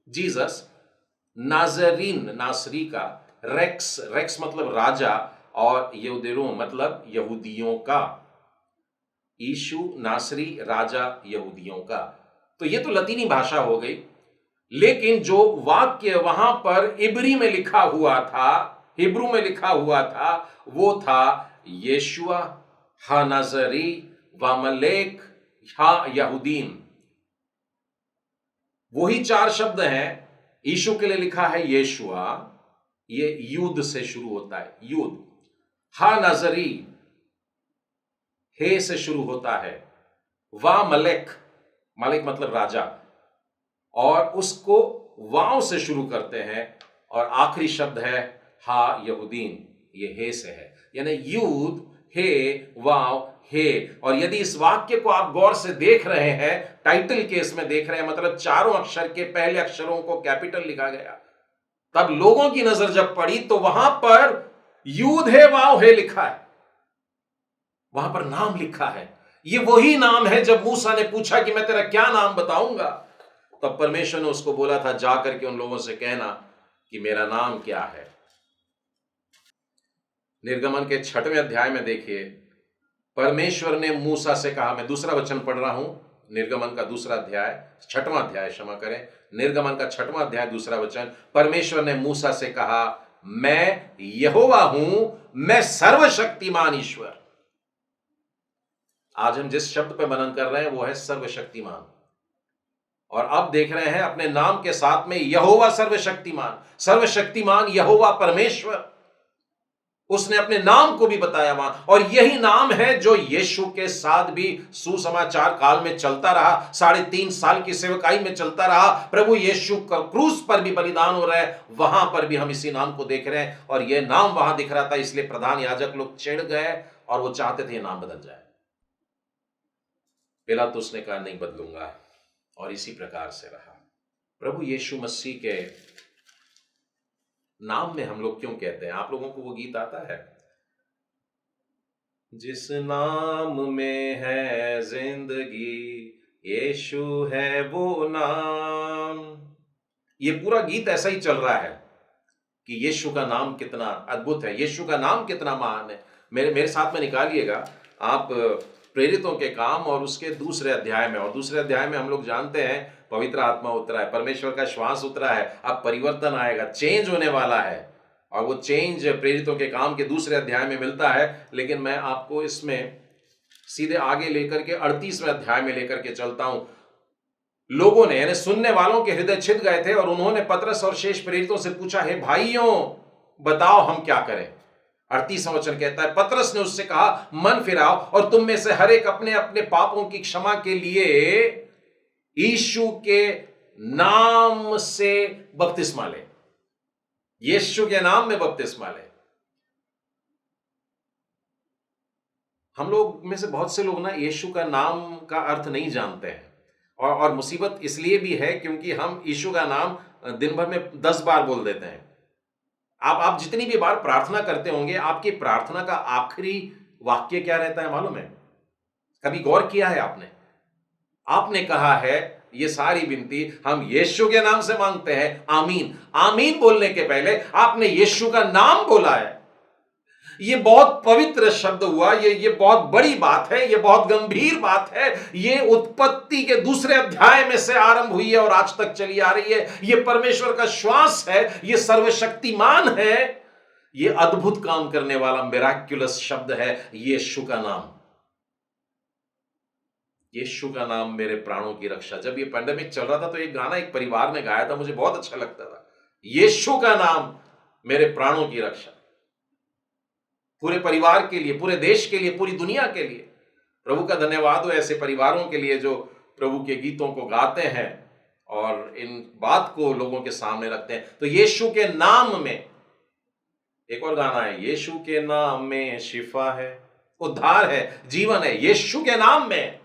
जीसस, नाजरीन, नासरी का, रेक्स, रेक्स मतलब राजा, और यहूदेरो मतलब यहूदियों का। यीशु नासरी राजा यहूदियों का। तो ये तो लतीनी भाषा हो गई, लेकिन जो वाक्य वहां पर इब्री में लिखा हुआ था, हिब्रू में लिखा हुआ था, वो था यीशुआ हा नाजरी व मलेक हा यहूदीन। वही 4 शब्द हैं। यीशु के लिए लिखा है यीशुआ, ये यूद से शुरू होता है, यूद। हा नजरी, हे से शुरू होता है। वा मलेक, मलिक मतलब राजा, और उसको वाव से शुरू करते हैं, और आखिरी शब्द है हा यहूदीन, ये हे से है, यानी यूद, हे, वाव, हे। और यदि इस वाक्य को आप गौर से देख रहे हैं, टाइटल केस में देख रहे हैं, मतलब चारों अक्षर के पहले अक्षरों को कैपिटल लिखा गया, तब लोगों की नजर जब पड़ी तो वहां पर यूद है, वाव है लिखा है, वहां पर नाम लिखा है। ये वही नाम है जब मूसा ने पूछा कि मैं तेरा क्या नाम बताऊंगा, तब परमेश्वर ने उसको बोला था, जाकर के उन लोगों से कहना कि मेरा नाम क्या है। निर्गमन के 6वें अध्याय में देखिए, परमेश्वर ने मूसा से कहा, मैं दूसरा वचन पढ़ रहा हूं, निर्गमन का दूसरा अध्याय, 6वां अध्याय, क्षमा करें, निर्गमन का 6वां अध्याय दूसरा वचन। परमेश्वर ने मूसा से कहा, मैं यहोवा हूं, मैं सर्वशक्तिमान ईश्वर। आज हम जिस शब्द पर मनन कर रहे हैं वो है सर्वशक्तिमान, और अब देख रहे हैं अपने नाम के साथ में यहोवा सर्वशक्तिमान, सर्वशक्तिमान यहोवा परमेश्वर। उसने अपने नाम को भी बताया वहां, और यही नाम है जो यीशु के साथ भी सुसमाचार काल में चलता रहा, 3.5 साल की सेवकाई में चलता रहा। प्रभु यीशु का क्रूस पर भी बलिदान हो रहा है, वहां पर भी हम इसी नाम को देख रहे हैं, और यह नाम वहां दिख रहा था, इसलिए प्रधान याजक लोग चिढ़ गए और वो चाहते थे नाम बदल जाए। पिलातुस ने कहा नहीं बदलूंगा, और इसी प्रकार से रहा। प्रभु यीशु मसीह के नाम में हम लोग क्यों कहते हैं? आप लोगों को वो गीत आता है, जिस नाम में है जिंदगी, यीशु है वो नाम। ये पूरा गीत ऐसा ही चल रहा है कि यीशु का नाम कितना अद्भुत है, यीशु का नाम कितना महान है। मेरे साथ में निकालिएगा आप प्रेरितों के काम और उसके दूसरे अध्याय में, और दूसरे अध्याय में हम लोग जानते हैं पवित्र आत्मा उतरा है, परमेश्वर का श्वास उतरा है, अब परिवर्तन आएगा, चेंज होने वाला है, और वो चेंज प्रेरितों के काम के दूसरे अध्याय में मिलता है। लेकिन मैं आपको इसमें सीधे आगे लेकर के 38वें अध्याय में लेकर के चलता हूं। लोगों ने, यानी सुनने वालों के हृदय छिद गए थे, और उन्होंने पतरस और शेष प्रेरितों से पूछा, हे भाइयों बताओ हम क्या करें। 38वां वचन कहता है, पतरस ने उससे कहा, मन फिराओ और तुम में से हर एक अपने अपने पापों की क्षमा के लिए यीशु के नाम से बपतिस्मा ले। यीशु के नाम में बपतिस्मा ले। हम लोग में से बहुत से लोग ना यीशु का नाम का अर्थ नहीं जानते हैं, और मुसीबत इसलिए भी है क्योंकि हम यीशु का नाम दिन भर में 10 बार बोल देते हैं। आप जितनी भी बार प्रार्थना करते होंगे, आपकी प्रार्थना का आखिरी वाक्य क्या रहता है मालूम है? कभी गौर किया है आपने? आपने कहा है ये सारी विनती हम यीशु के नाम से मांगते हैं, आमीन। आमीन बोलने के पहले आपने यीशु का नाम बोला है। ये बहुत पवित्र शब्द हुआ, ये बहुत बड़ी बात है, ये बहुत गंभीर बात है। ये उत्पत्ति के दूसरे अध्याय में से आरंभ हुई है और आज तक चली आ रही है। ये परमेश्वर का श्वास है, ये सर्वशक्तिमान है, ये अद्भुत काम करने वाला मिराक्युलस शब्द है यीशु का नाम। यीशु का नाम मेरे प्राणों की रक्षा। जब ये पैंडेमिक चल रहा था तो एक गाना एक परिवार ने गाया था, मुझे बहुत अच्छा लगता था, यीशु का नाम मेरे प्राणों की रक्षा। पूरे परिवार के लिए, पूरे देश के लिए, पूरी दुनिया के लिए प्रभु का धन्यवाद हो ऐसे परिवारों के लिए जो प्रभु के गीतों को गाते हैं और इन बात को लोगों के सामने रखते हैं। तो यीशु के नाम में एक और गाना है, यीशु के नाम में शिफा है, उद्धार है, जीवन है, यीशु के नाम में।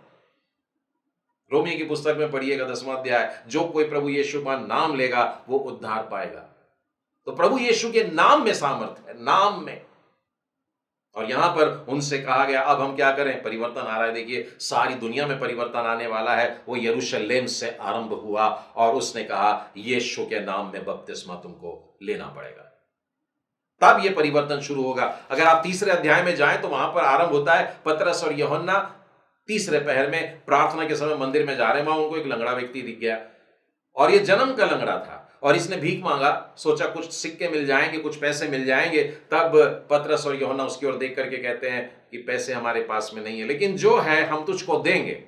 रोमी की पुस्तक में पढ़िएगा 10वां अध्याय, जो कोई प्रभु यीशु का नाम लेगा वो उद्धार पाएगा। तो प्रभु यीशु के नाम में सामर्थ्य है, नाम में। और यहां पर उनसे कहा गया अब हम क्या करें? परिवर्तन आ रहा है। देखिए सारी दुनिया में परिवर्तन आने वाला है। वो यरूशलेम से आरंभ हुआ और उसने कहा यीशु के नाम में बपतिस्मा तुमको लेना पड़ेगा, तब ये परिवर्तन शुरू होगा। अगर आप तीसरे अध्याय में जाएं तो वहां पर आरंभ होता है, पतरस और यूहन्ना तीसरे पहर में प्रार्थना के समय मंदिर में जा रहे हैं। वहां उनको एक लंगड़ा व्यक्ति दिख गया और ये जन्म का लंगड़ा था और इसने भीख मांगा, सोचा कुछ सिक्के मिल जाएंगे, कुछ पैसे मिल जाएंगे। तब पतरस और यूहन्ना उसकी ओर देख करके कहते हैं कि पैसे हमारे पास में नहीं है, लेकिन जो है हम तुझको देंगे,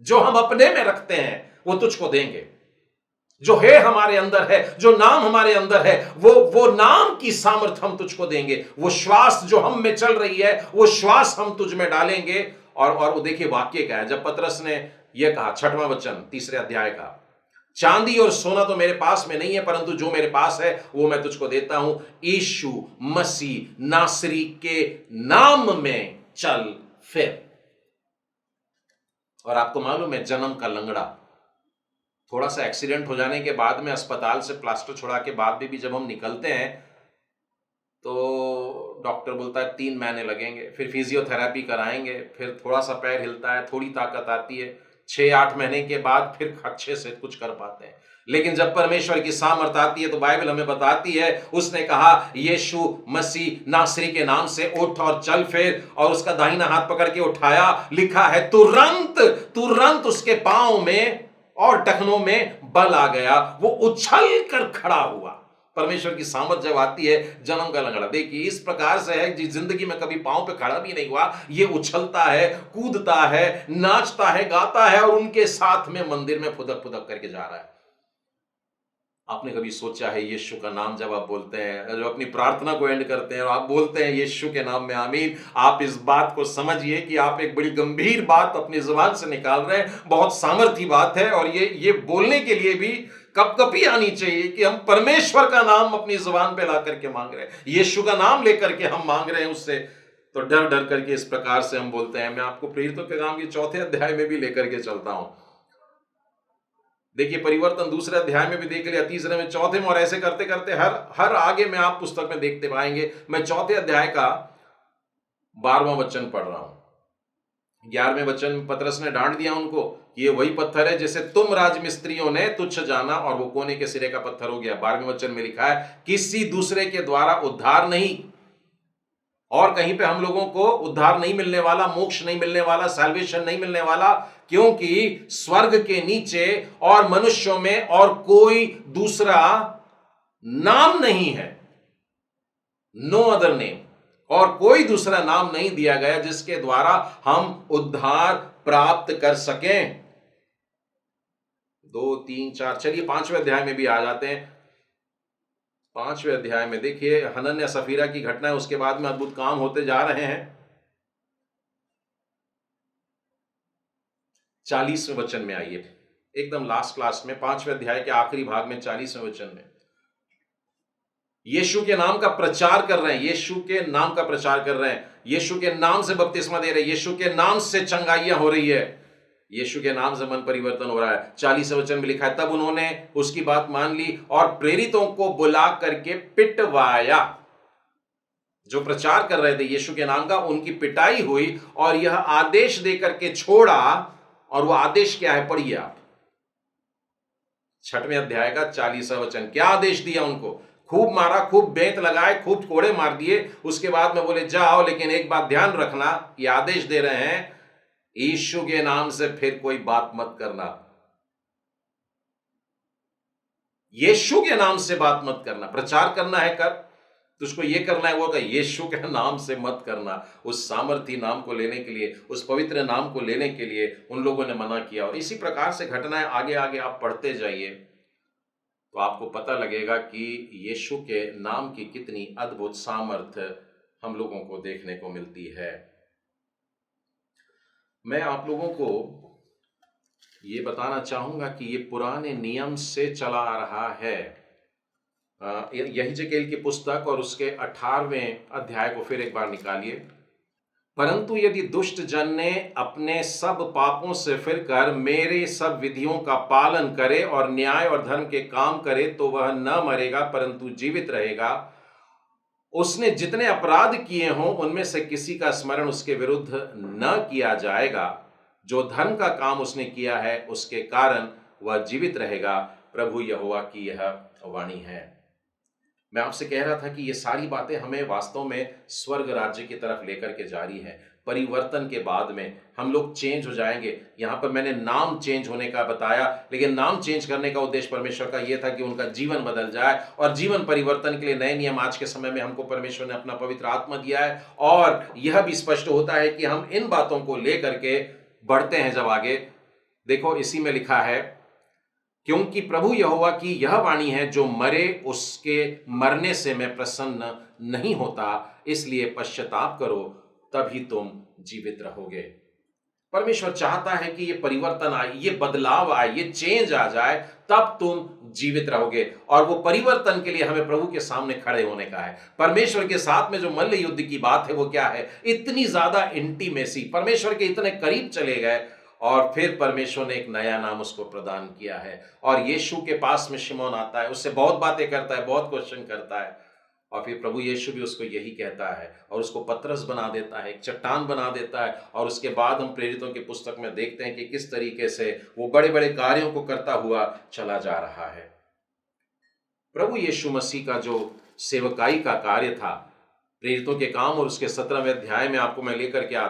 जो हम अपने में रखते हैं वो तुझको देंगे। जो है हमारे अंदर है, जो नाम हमारे अंदर है, वो नाम की सामर्थ्य हम तुझको देंगे। वो श्वास जो हम में चल रही है वो श्वास हम तुझ में डालेंगे। और वो देखिए वाक्य क्या है, जब पतरस ने यह कहा, 6वां वचन तीसरे अध्याय का, चांदी और सोना तो मेरे पास में नहीं है, परंतु जो मेरे पास है वो मैं तुझको देता हूं। यीशु मसीह नासरी के नाम में चल फिर। और आपको मालूम है जन्म का लंगड़ा, थोड़ा सा एक्सीडेंट हो जाने के बाद में अस्पताल से प्लास्टर छुड़ा के बाद भी जब हम निकलते हैं तो डॉक्टर बोलता है 3 महीने लगेंगे, फिर फिजियोथेरेपी कराएंगे, फिर थोड़ा सा पैर हिलता है, थोड़ी ताकत आती है, 6-8 महीने के बाद फिर अच्छे से कुछ कर पाते हैं। लेकिन जब परमेश्वर की सामर्थ आती है तो बाइबल हमें बताती है, उसने कहा यीशु मसीह नासरी के नाम से उठ और चल फिर, और उसका दाहिना हाथ पकड़ के उठाया। लिखा है तुरंत उसके पांव में और टखनों में बल आ गया, वो उछल कर खड़ा हुआ। परमेश्वर की सामर्थ जब आती है, जन्म का लंगड़ा देखिए इस प्रकार से है, जिस जिंदगी में कभी पांव पे खड़ा भी नहीं हुआ, ये उछलता है, कूदता है, नाचता है, गाता है और उनके साथ में मंदिर में फुदक फुदक करके जा रहा है। आपने कभी सोचा है यीशु का नाम जब आप बोलते हैं, जब अपनी प्रार्थना को एंड करते हैं और आप बोलते हैं यीशु के नाम में आमीन, आप इस बात को समझिए कि आप एक बड़ी गंभीर बात अपनी जुबान से निकाल रहे हैं, बहुत सामर्थी बात है। और ये बोलने के लिए भी कपकपी आनी चाहिए कि हम परमेश्वर का नाम अपनी जुबान पे ला करके मांग रहे हैं, यीशु का नाम लेकर के हम मांग रहे हैं उससे। तो डर डर करके इस प्रकार से हम बोलते हैं। मैं आपको प्रेरितों के काम के 4थे अध्याय में भी लेकर के चलता हूं। देखिए परिवर्तन दूसरे अध्याय में भी देख लिया, तीसरे में, चौथे में, और ऐसे करते करते हर आगे में आप पुस्तक में देखते पाएंगे। मैं 4थे अध्याय का 12वां वचन पढ़ रहा हूं। 11वें वचन में पतरस ने डांट दिया उनको, ये वही पत्थर है जिसे तुम राजमिस्त्रियों ने तुच्छ जाना और वो कोने के सिरे का पत्थर हो गया। 12वें वचन में लिखा है, किसी दूसरे के द्वारा उद्धार नहीं, और कहीं पे हम लोगों को उद्धार नहीं मिलने वाला, मोक्ष नहीं मिलने वाला, सैल्वेशन नहीं मिलने वाला, क्योंकि स्वर्ग के नीचे और मनुष्यों में और कोई दूसरा नाम नहीं है, नो अदर नेम, और कोई दूसरा नाम नहीं दिया गया जिसके द्वारा हम उद्धार प्राप्त कर सकें। 2, 3, 4, चलिए 5वें अध्याय में भी आ जाते हैं। 5वें अध्याय में देखिए हनन्याह सफीरा की घटना है, उसके बाद में अद्भुत काम होते जा रहे हैं। 40वें वचन में आइए, एकदम लास्ट क्लास में 5वें अध्याय के आखिरी भाग में 40वें वचन में यीशु के नाम का प्रचार कर रहे हैं, यीशु के नाम का प्रचार कर रहे हैं, यीशु के नाम से बपतिस्मा दे रहे हैं, यीशु के नाम से चंगाइयां हो रही है, यीशु के नाम से मन परिवर्तन हो रहा है। 40वें वचन में लिखा है, तब उन्होंने उसकी बात मान ली और प्रेरितों को बुला करके पिटवाया। जो प्रचार कर रहे थे यीशु के नाम का, उनकी पिटाई हुई और यह आदेश देकर के छोड़ा। और वो आदेश क्या है, पढ़िए आप 6वें अध्याय का 40वां वचन। क्या आदेश दिया उनको? खूब मारा, खूब बेंत लगाए, खूब कोड़े मार दिए। उसके बाद में बोले जाओ, लेकिन एक बात ध्यान रखना, ये आदेश दे रहे हैं, यीशु के नाम से फिर कोई बात मत करना, यीशु के नाम से बात मत करना। प्रचार करना है कर, तुझको ये करना है वो कर, यीशु के नाम से मत करना। उस सामर्थी नाम को लेने के लिए, उस पवित्र नाम को लेने के लिए उन लोगों ने मना किया। और इसी प्रकार से घटनाएं आगे आगे आप पढ़ते जाइए तो आपको पता लगेगा कि यीशु के नाम की कितनी अद्भुत सामर्थ्य हम लोगों को देखने को मिलती है। मैं आप लोगों को ये बताना चाहूंगा कि ये पुराने नियम से चला आ रहा है। यहीजकेल की पुस्तक और उसके 18वें अध्याय को फिर एक बार निकालिए। परंतु यदि दुष्ट जन ने अपने सब पापों से फिरकर मेरे सब विधियों का पालन करे और न्याय और धर्म के काम करे तो वह न मरेगा परंतु जीवित रहेगा। उसने जितने अपराध किए हों उनमें से किसी का स्मरण उसके विरुद्ध न किया जाएगा। जो धर्म का काम उसने किया है उसके कारण वह जीवित रहेगा। प्रभु यहोवा की यह वाणी है। मैं आपसे कह रहा था कि ये सारी बातें हमें वास्तव में स्वर्ग राज्य की तरफ लेकर के जा रही है। परिवर्तन के बाद में हम लोग चेंज हो जाएंगे। यहाँ पर मैंने नाम चेंज होने का बताया, लेकिन नाम चेंज करने का उद्देश्य परमेश्वर का यह था कि उनका जीवन बदल जाए। और जीवन परिवर्तन के लिए नए नियम आज के समय में हमको परमेश्वर ने अपना पवित्र आत्मा दिया है। और यह भी स्पष्ट होता है कि हम इन बातों को लेकर के बढ़ते हैं जब आगे। देखो इसी में लिखा है, क्योंकि प्रभु यहोवा की यह वाणी है, जो मरे उसके मरने से मैं प्रसन्न नहीं होता, इसलिए पश्चाताप करो तभी तुम जीवित रहोगे। परमेश्वर चाहता है कि ये परिवर्तन आए, ये बदलाव आए, ये चेंज आ जाए, तब तुम जीवित रहोगे। और वो परिवर्तन के लिए हमें प्रभु के सामने खड़े होने का है। परमेश्वर के साथ में जो मल्ल युद्ध की बात है वो क्या है? इतनी ज्यादा इंटीमेसी, परमेश्वर के इतने करीब चले गए और फिर परमेश्वर ने एक नया नाम उसको प्रदान किया है। और यीशु के पास में शिमोन आता है, उससे बहुत बातें करता है, बहुत क्वेश्चन करता है, और फिर प्रभु यीशु भी उसको यही कहता है और उसको पतरस बना देता है, एक चट्टान बना देता है। और उसके बाद हम प्रेरितों की पुस्तक में देखते हैं कि किस तरीके से वो बड़े बड़े कार्यों को करता हुआ चला जा रहा है। प्रभु यीशु मसीह का जो सेवकाई का कार्य था, प्रेरितों के काम और उसके 17वें अध्याय में आपको मैं लेकर के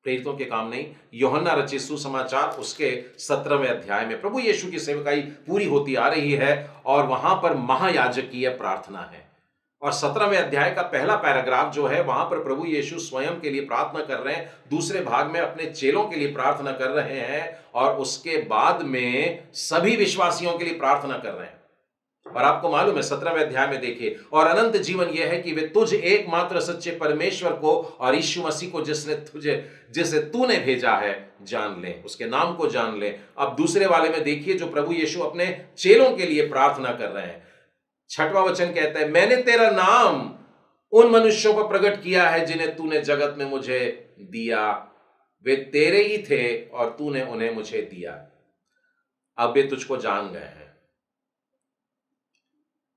प्रेरितों के काम नहीं, यूहन्ना रचित सुसमाचार उसके 17वें अध्याय में प्रभु यीशु की सेवकाई पूरी होती आ रही है। और वहां पर महायाजकीय प्रार्थना है। और 17वें अध्याय का पहला पैराग्राफ जो है, वहां पर प्रभु यीशु स्वयं के लिए प्रार्थना कर रहे हैं, दूसरे भाग में अपने चेलों के लिए प्रार्थना कर रहे हैं, और उसके बाद में सभी विश्वासियों के लिए प्रार्थना कर रहे हैं। और आपको मालूम है 17वें अध्याय में देखिए, और अनंत जीवन यह है कि वे तुझ एकमात्र सच्चे परमेश्वर को और यीशु मसीह को जिसे तूने भेजा है जान ले, उसके नाम को जान ले। अब दूसरे वाले में देखिए जो प्रभु यीशु अपने चेलों के लिए प्रार्थना कर रहे हैं। 6वां वचन कहता है, मैंने तेरा नाम उन मनुष्यों पर प्रकट किया है जिन्हें तूने जगत में मुझे दिया, वे तेरे ही थे और तूने उन्हें मुझे दिया, अब वे तुझको जान गए हैं।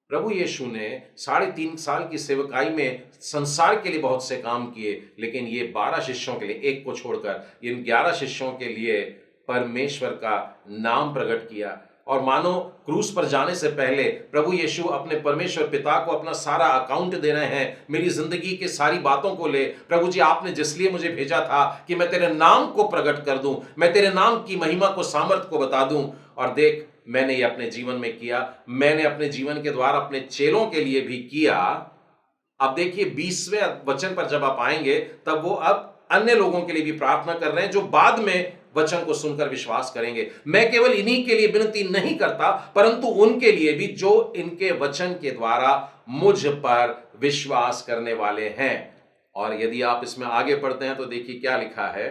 प्रभु यीशु ने 3.5 साल की सेवकाई में संसार के लिए बहुत से काम किए, लेकिन ये 12 शिष्यों के लिए, एक को छोड़कर इन 11 शिष्यों के लिए परमेश्वर का नाम प्रकट किया। और मानो क्रूस पर जाने से पहले प्रभु यीशु अपने परमेश्वर पिता को अपना सारा अकाउंट दे रहे हैं, मेरी जिंदगी की सारी बातों को ले प्रभु जी, आपने जिसलिए मुझे भेजा था कि मैं तेरे नाम को प्रकट कर दूं, मैं तेरे नाम की महिमा को, सामर्थ को बता दूं। और देख, मैंने ये अपने जीवन में किया, मैंने अपने जीवन के द्वारा अपने चेलों के लिए भी किया। अब देखिए 20वें वचन पर जब आप आएंगे तब वो अब अन्य लोगों के लिए भी प्रार्थना कर रहे हैं जो बाद में वचन को सुनकर विश्वास करेंगे। मैं केवल इन्हीं के लिए विनती नहीं करता, परंतु उनके लिए भी जो इनके वचन के द्वारा मुझ पर विश्वास करने वाले हैं। और यदि आप इसमें आगे पढ़ते हैं तो देखिए क्या लिखा है,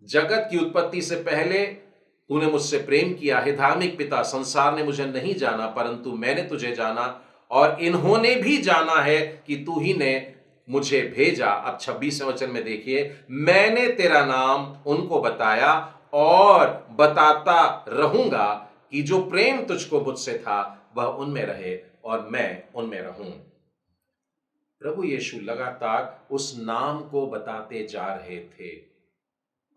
जगत की उत्पत्ति से पहले तूने मुझसे प्रेम किया है धार्मिक पिता, संसार ने मुझे नहीं जाना परंतु मैंने तुझे जाना, और इन्होंने भी जाना है कि तू ही ने मुझे भेजा। अब 26वें वचन में देखिए, मैंने तेरा नाम उनको बताया और बताता रहूंगा कि जो प्रेम तुझको मुझसे था वह उनमें रहे और मैं उनमें रहूं। प्रभु यीशु लगातार उस नाम को बताते जा रहे थे,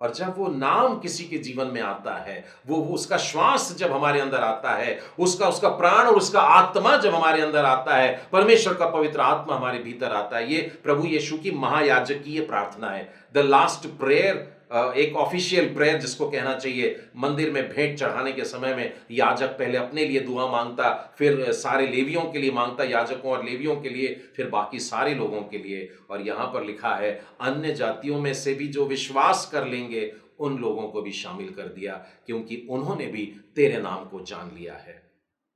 और जब वो नाम किसी के जीवन में आता है, वो उसका श्वास जब हमारे अंदर आता है, उसका प्राण और उसका आत्मा जब हमारे अंदर आता है, परमेश्वर का पवित्र आत्मा हमारे भीतर आता है। ये प्रभु यीशु की महायाजकीय प्रार्थना है, द लास्ट प्रेयर, एक ऑफिशियल प्रेयर जिसको कहना चाहिए। मंदिर में भेंट चढ़ाने के समय में याजक पहले अपने लिए दुआ मांगता, फिर सारे लेवियों के लिए मांगता, याजकों और लेवियों के लिए, फिर बाकी सारे लोगों के लिए। और यहां पर लिखा है, अन्य जातियों में से भी जो विश्वास कर लेंगे उन लोगों को भी शामिल कर दिया, क्योंकि उन्होंने भी तेरे नाम को जान लिया है।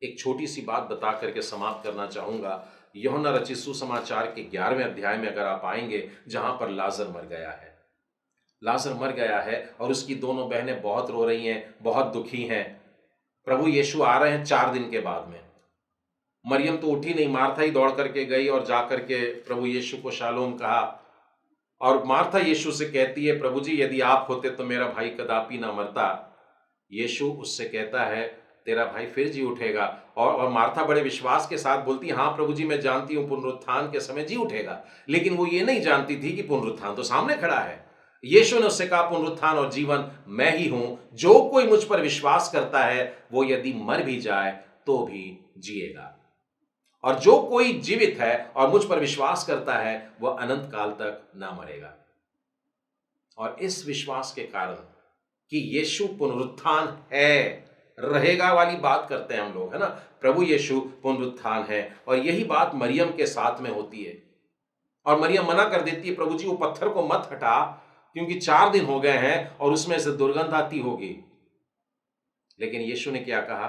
एक छोटी सी बात बता करके समाप्त करना चाहूंगा। यूहन्ना रचित सुसमाचार के 11वें अध्याय में अगर आप आएंगे, जहां पर लाजर मर गया है, लाजर मर गया है और उसकी दोनों बहनें बहुत रो रही हैं, बहुत दुखी हैं। प्रभु यीशु आ रहे हैं 4 दिन के बाद में। मरियम तो उठी नहीं, मार्था ही दौड़ करके गई और जाकर के प्रभु यीशु को शालोम कहा। और मार्था यीशु से कहती है, प्रभु जी यदि आप होते तो मेरा भाई कदापि ना मरता। यीशु उससे कहता है, तेरा भाई फिर जी उठेगा। और मार्था बड़े विश्वास के साथ बोलती, हाँ प्रभु जी मैं जानती हूं पुनरुत्थान के समय जी उठेगा। लेकिन वो ये नहीं जानती थी कि पुनरुत्थान तो सामने खड़ा है। यीशु ने उससे कहा, पुनरुत्थान और जीवन मैं ही हूं, जो कोई मुझ पर विश्वास करता है वो यदि मर भी जाए तो भी जिएगा, और जो कोई जीवित है और मुझ पर विश्वास करता है वह अनंत काल तक ना मरेगा। और इस विश्वास के कारण कि यीशु पुनरुत्थान है, रहेगा वाली बात करते हैं हम लोग, है ना। प्रभु यीशु पुनरुत्थान है, और यही बात मरियम के साथ में होती है। और मरियम मना कर देती है, प्रभु जी वो पत्थर को मत हटा, क्योंकि 4 दिन हो गए हैं और उसमें से दुर्गंध आती होगी। लेकिन यीशु ने क्या कहा,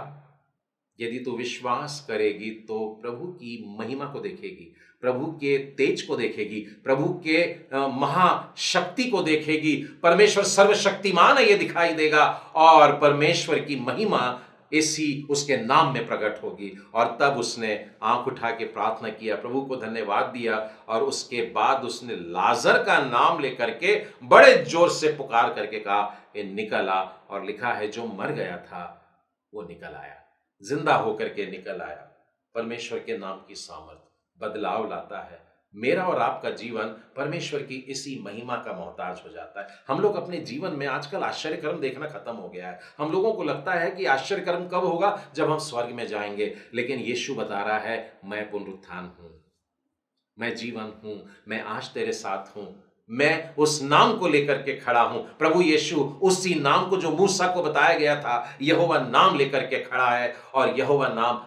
यदि तू विश्वास करेगी तो प्रभु की महिमा को देखेगी, प्रभु के तेज को देखेगी, प्रभु के महाशक्ति को देखेगी। परमेश्वर सर्वशक्तिमान है ये दिखाई देगा, और परमेश्वर की महिमा इसी उसके नाम में प्रकट होगी। और तब उसने आंख उठा के प्रार्थना किया, प्रभु को धन्यवाद दिया, और उसके बाद उसने लाजर का नाम लेकर के बड़े जोर से पुकार करके कहा, ये निकल आ। और लिखा है जो मर गया था वो निकल आया, जिंदा होकर के निकल आया। परमेश्वर के नाम की सामर्थ बदलाव लाता है। मेरा और आपका जीवन परमेश्वर की इसी महिमा का मोहताज हो जाता है। हम लोग अपने जीवन में आजकल आश्चर्य कर्म देखना खत्म हो गया है। हम लोगों को लगता है कि आश्चर्य कर्म कब होगा, जब हम स्वर्ग में जाएंगे। लेकिन यीशु बता रहा है, मैं पुनरुत्थान हूं, मैं जीवन हूं, मैं आज तेरे साथ हूं, मैं उस नाम को लेकर के खड़ा हूं। प्रभु यीशु उसी नाम को जो मूसा को बताया गया था, यहोवा नाम लेकर के खड़ा है, और यहोवा नाम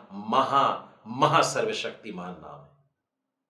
महा सर्वशक्तिमान नाम है।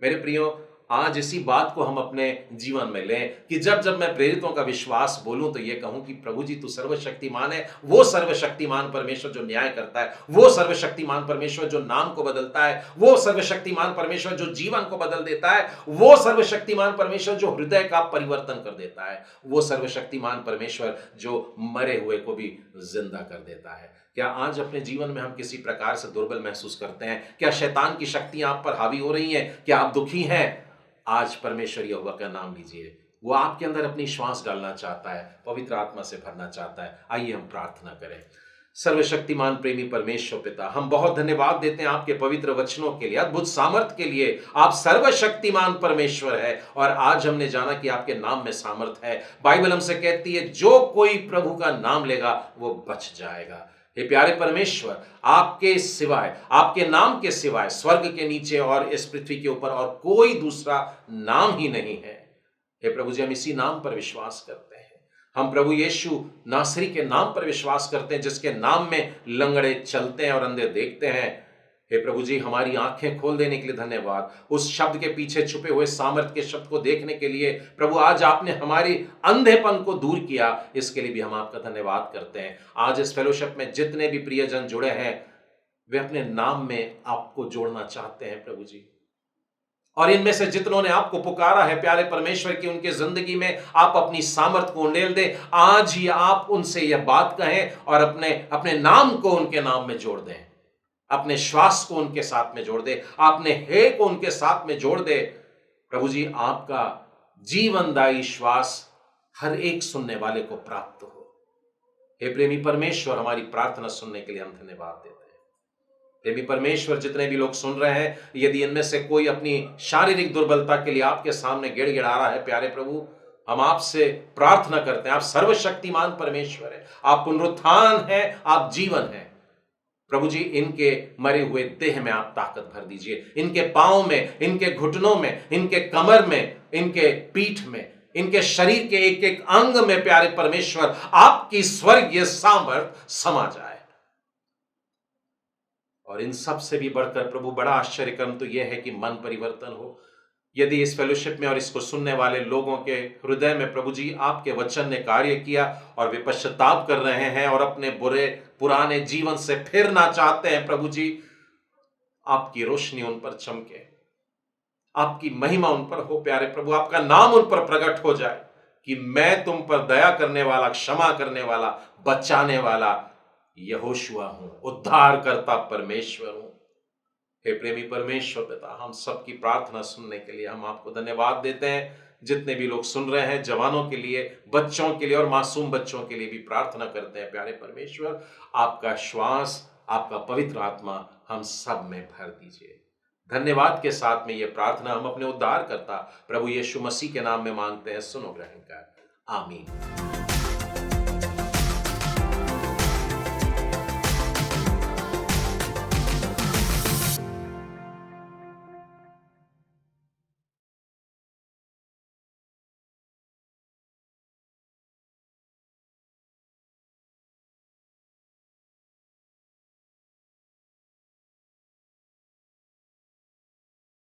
मेरे प्रियो, आज इसी बात को हम अपने जीवन में लें कि जब जब मैं प्रेरितों का विश्वास बोलूं तो ये कहूं कि प्रभु जी तू सर्वशक्तिमान है। वो सर्वशक्तिमान परमेश्वर जो न्याय करता है, वो सर्वशक्तिमान परमेश्वर जो नाम को बदलता है, वो सर्वशक्तिमान परमेश्वर जो जीवन को बदल देता है, वो सर्वशक्तिमान परमेश्वर जो हृदय का परिवर्तन कर देता है, वो सर्वशक्तिमान परमेश्वर जो मरे हुए को भी जिंदा कर देता है। क्या आज अपने जीवन में हम किसी प्रकार से दुर्बल महसूस करते हैं? क्या शैतान की शक्तियां आप पर हावी हो रही हैं? क्या आप दुखी हैं? आज परमेश्वर यहोवा का नाम लीजिए। वो आपके अंदर अपनी श्वास डालना चाहता है, पवित्र आत्मा से भरना चाहता है। आइए हम प्रार्थना करें। सर्वशक्तिमान प्रेमी परमेश्वर पिता, हम बहुत धन्यवाद देते हैं आपके पवित्र वचनों के लिए, अद्भुत सामर्थ के लिए। आप सर्वशक्तिमान परमेश्वर है और आज हमने जाना कि आपके नाम में सामर्थ है। बाइबल हमसे कहती है जो कोई प्रभु का नाम लेगा वो बच जाएगा। हे प्यारे परमेश्वर, आपके सिवाय, आपके नाम के सिवाय स्वर्ग के नीचे और इस पृथ्वी के ऊपर और कोई दूसरा नाम ही नहीं है। हे प्रभु जी, हम इसी नाम पर विश्वास करते हैं। हम प्रभु यीशु नासरी के नाम पर विश्वास करते हैं, जिसके नाम में लंगड़े चलते हैं और अंधे देखते हैं। हे प्रभु जी, हमारी आंखें खोल देने के लिए धन्यवाद। उस शब्द के पीछे छुपे हुए सामर्थ के शब्द को देखने के लिए प्रभु आज आपने हमारी अंधेपन को दूर किया, इसके लिए भी हम आपका धन्यवाद करते हैं। आज इस फेलोशिप में जितने भी प्रियजन जुड़े हैं वे अपने नाम में आपको जोड़ना चाहते हैं प्रभु जी, और इनमें से जितनों ने आपको पुकारा है प्यारे परमेश्वर की उनके जिंदगी में आप अपनी सामर्थ को उंडेल दें। आज ही आप उनसे यह बात कहें और अपने अपने नाम को उनके नाम में जोड़ दें, अपने श्वास को उनके साथ में जोड़ दे, अपने हे को उनके साथ में जोड़ दे। प्रभु जी, आपका जीवनदायी श्वास हर एक सुनने वाले को प्राप्त हो। हे प्रेमी परमेश्वर, हमारी प्रार्थना सुनने के लिए हम धन्यवाद देते हैं। प्रेमी परमेश्वर, जितने भी लोग सुन रहे हैं, यदि इनमें से कोई अपनी शारीरिक दुर्बलता के लिए आपके सामने गिड़गिड़ा रहा है, प्यारे प्रभु, हम आपसे प्रार्थना करते हैं। आप सर्वशक्तिमान परमेश्वर है, आप पुनरुत्थान है, आप जीवन है। प्रभु जी, इनके मरे हुए देह में आप ताकत भर दीजिए, इनके पांव में, इनके घुटनों में, इनके कमर में, इनके पीठ में, इनके शरीर के एक एक अंग में प्यारे परमेश्वर आपकी स्वर्गीय सामर्थ समा जाए। और इन सब से भी बढ़कर प्रभु बड़ा आश्चर्य कर्म तो यह है कि मन परिवर्तन हो। यदि इस फेलोशिप में और इसको सुनने वाले लोगों के हृदय में प्रभु जी आपके वचन ने कार्य किया और वे पश्चाताप कर रहे हैं और अपने बुरे पुराने जीवन से फिरना चाहते हैं, प्रभु जी आपकी रोशनी उन पर चमके, आपकी महिमा उन पर हो प्यारे प्रभु, आपका नाम उन पर प्रकट हो जाए कि मैं तुम पर दया करने वाला, क्षमा करने वाला, बचाने वाला यहोशुआ हूं, उद्धार करता परमेश्वर हूं। हे प्रेमी परमेश्वर पिता, हम सबकी प्रार्थना सुनने के लिए हम आपको धन्यवाद देते हैं। जितने भी लोग सुन रहे हैं, जवानों के लिए, बच्चों के लिए और मासूम बच्चों के लिए भी प्रार्थना करते हैं प्यारे परमेश्वर, आपका श्वास, आपका पवित्र आत्मा हम सब में भर दीजिए। धन्यवाद के साथ में यह प्रार्थना हम अपने उद्धार करता प्रभु यीशु मसीह के नाम में मांगते हैं, सुनो ग्रहण कर, आमीन।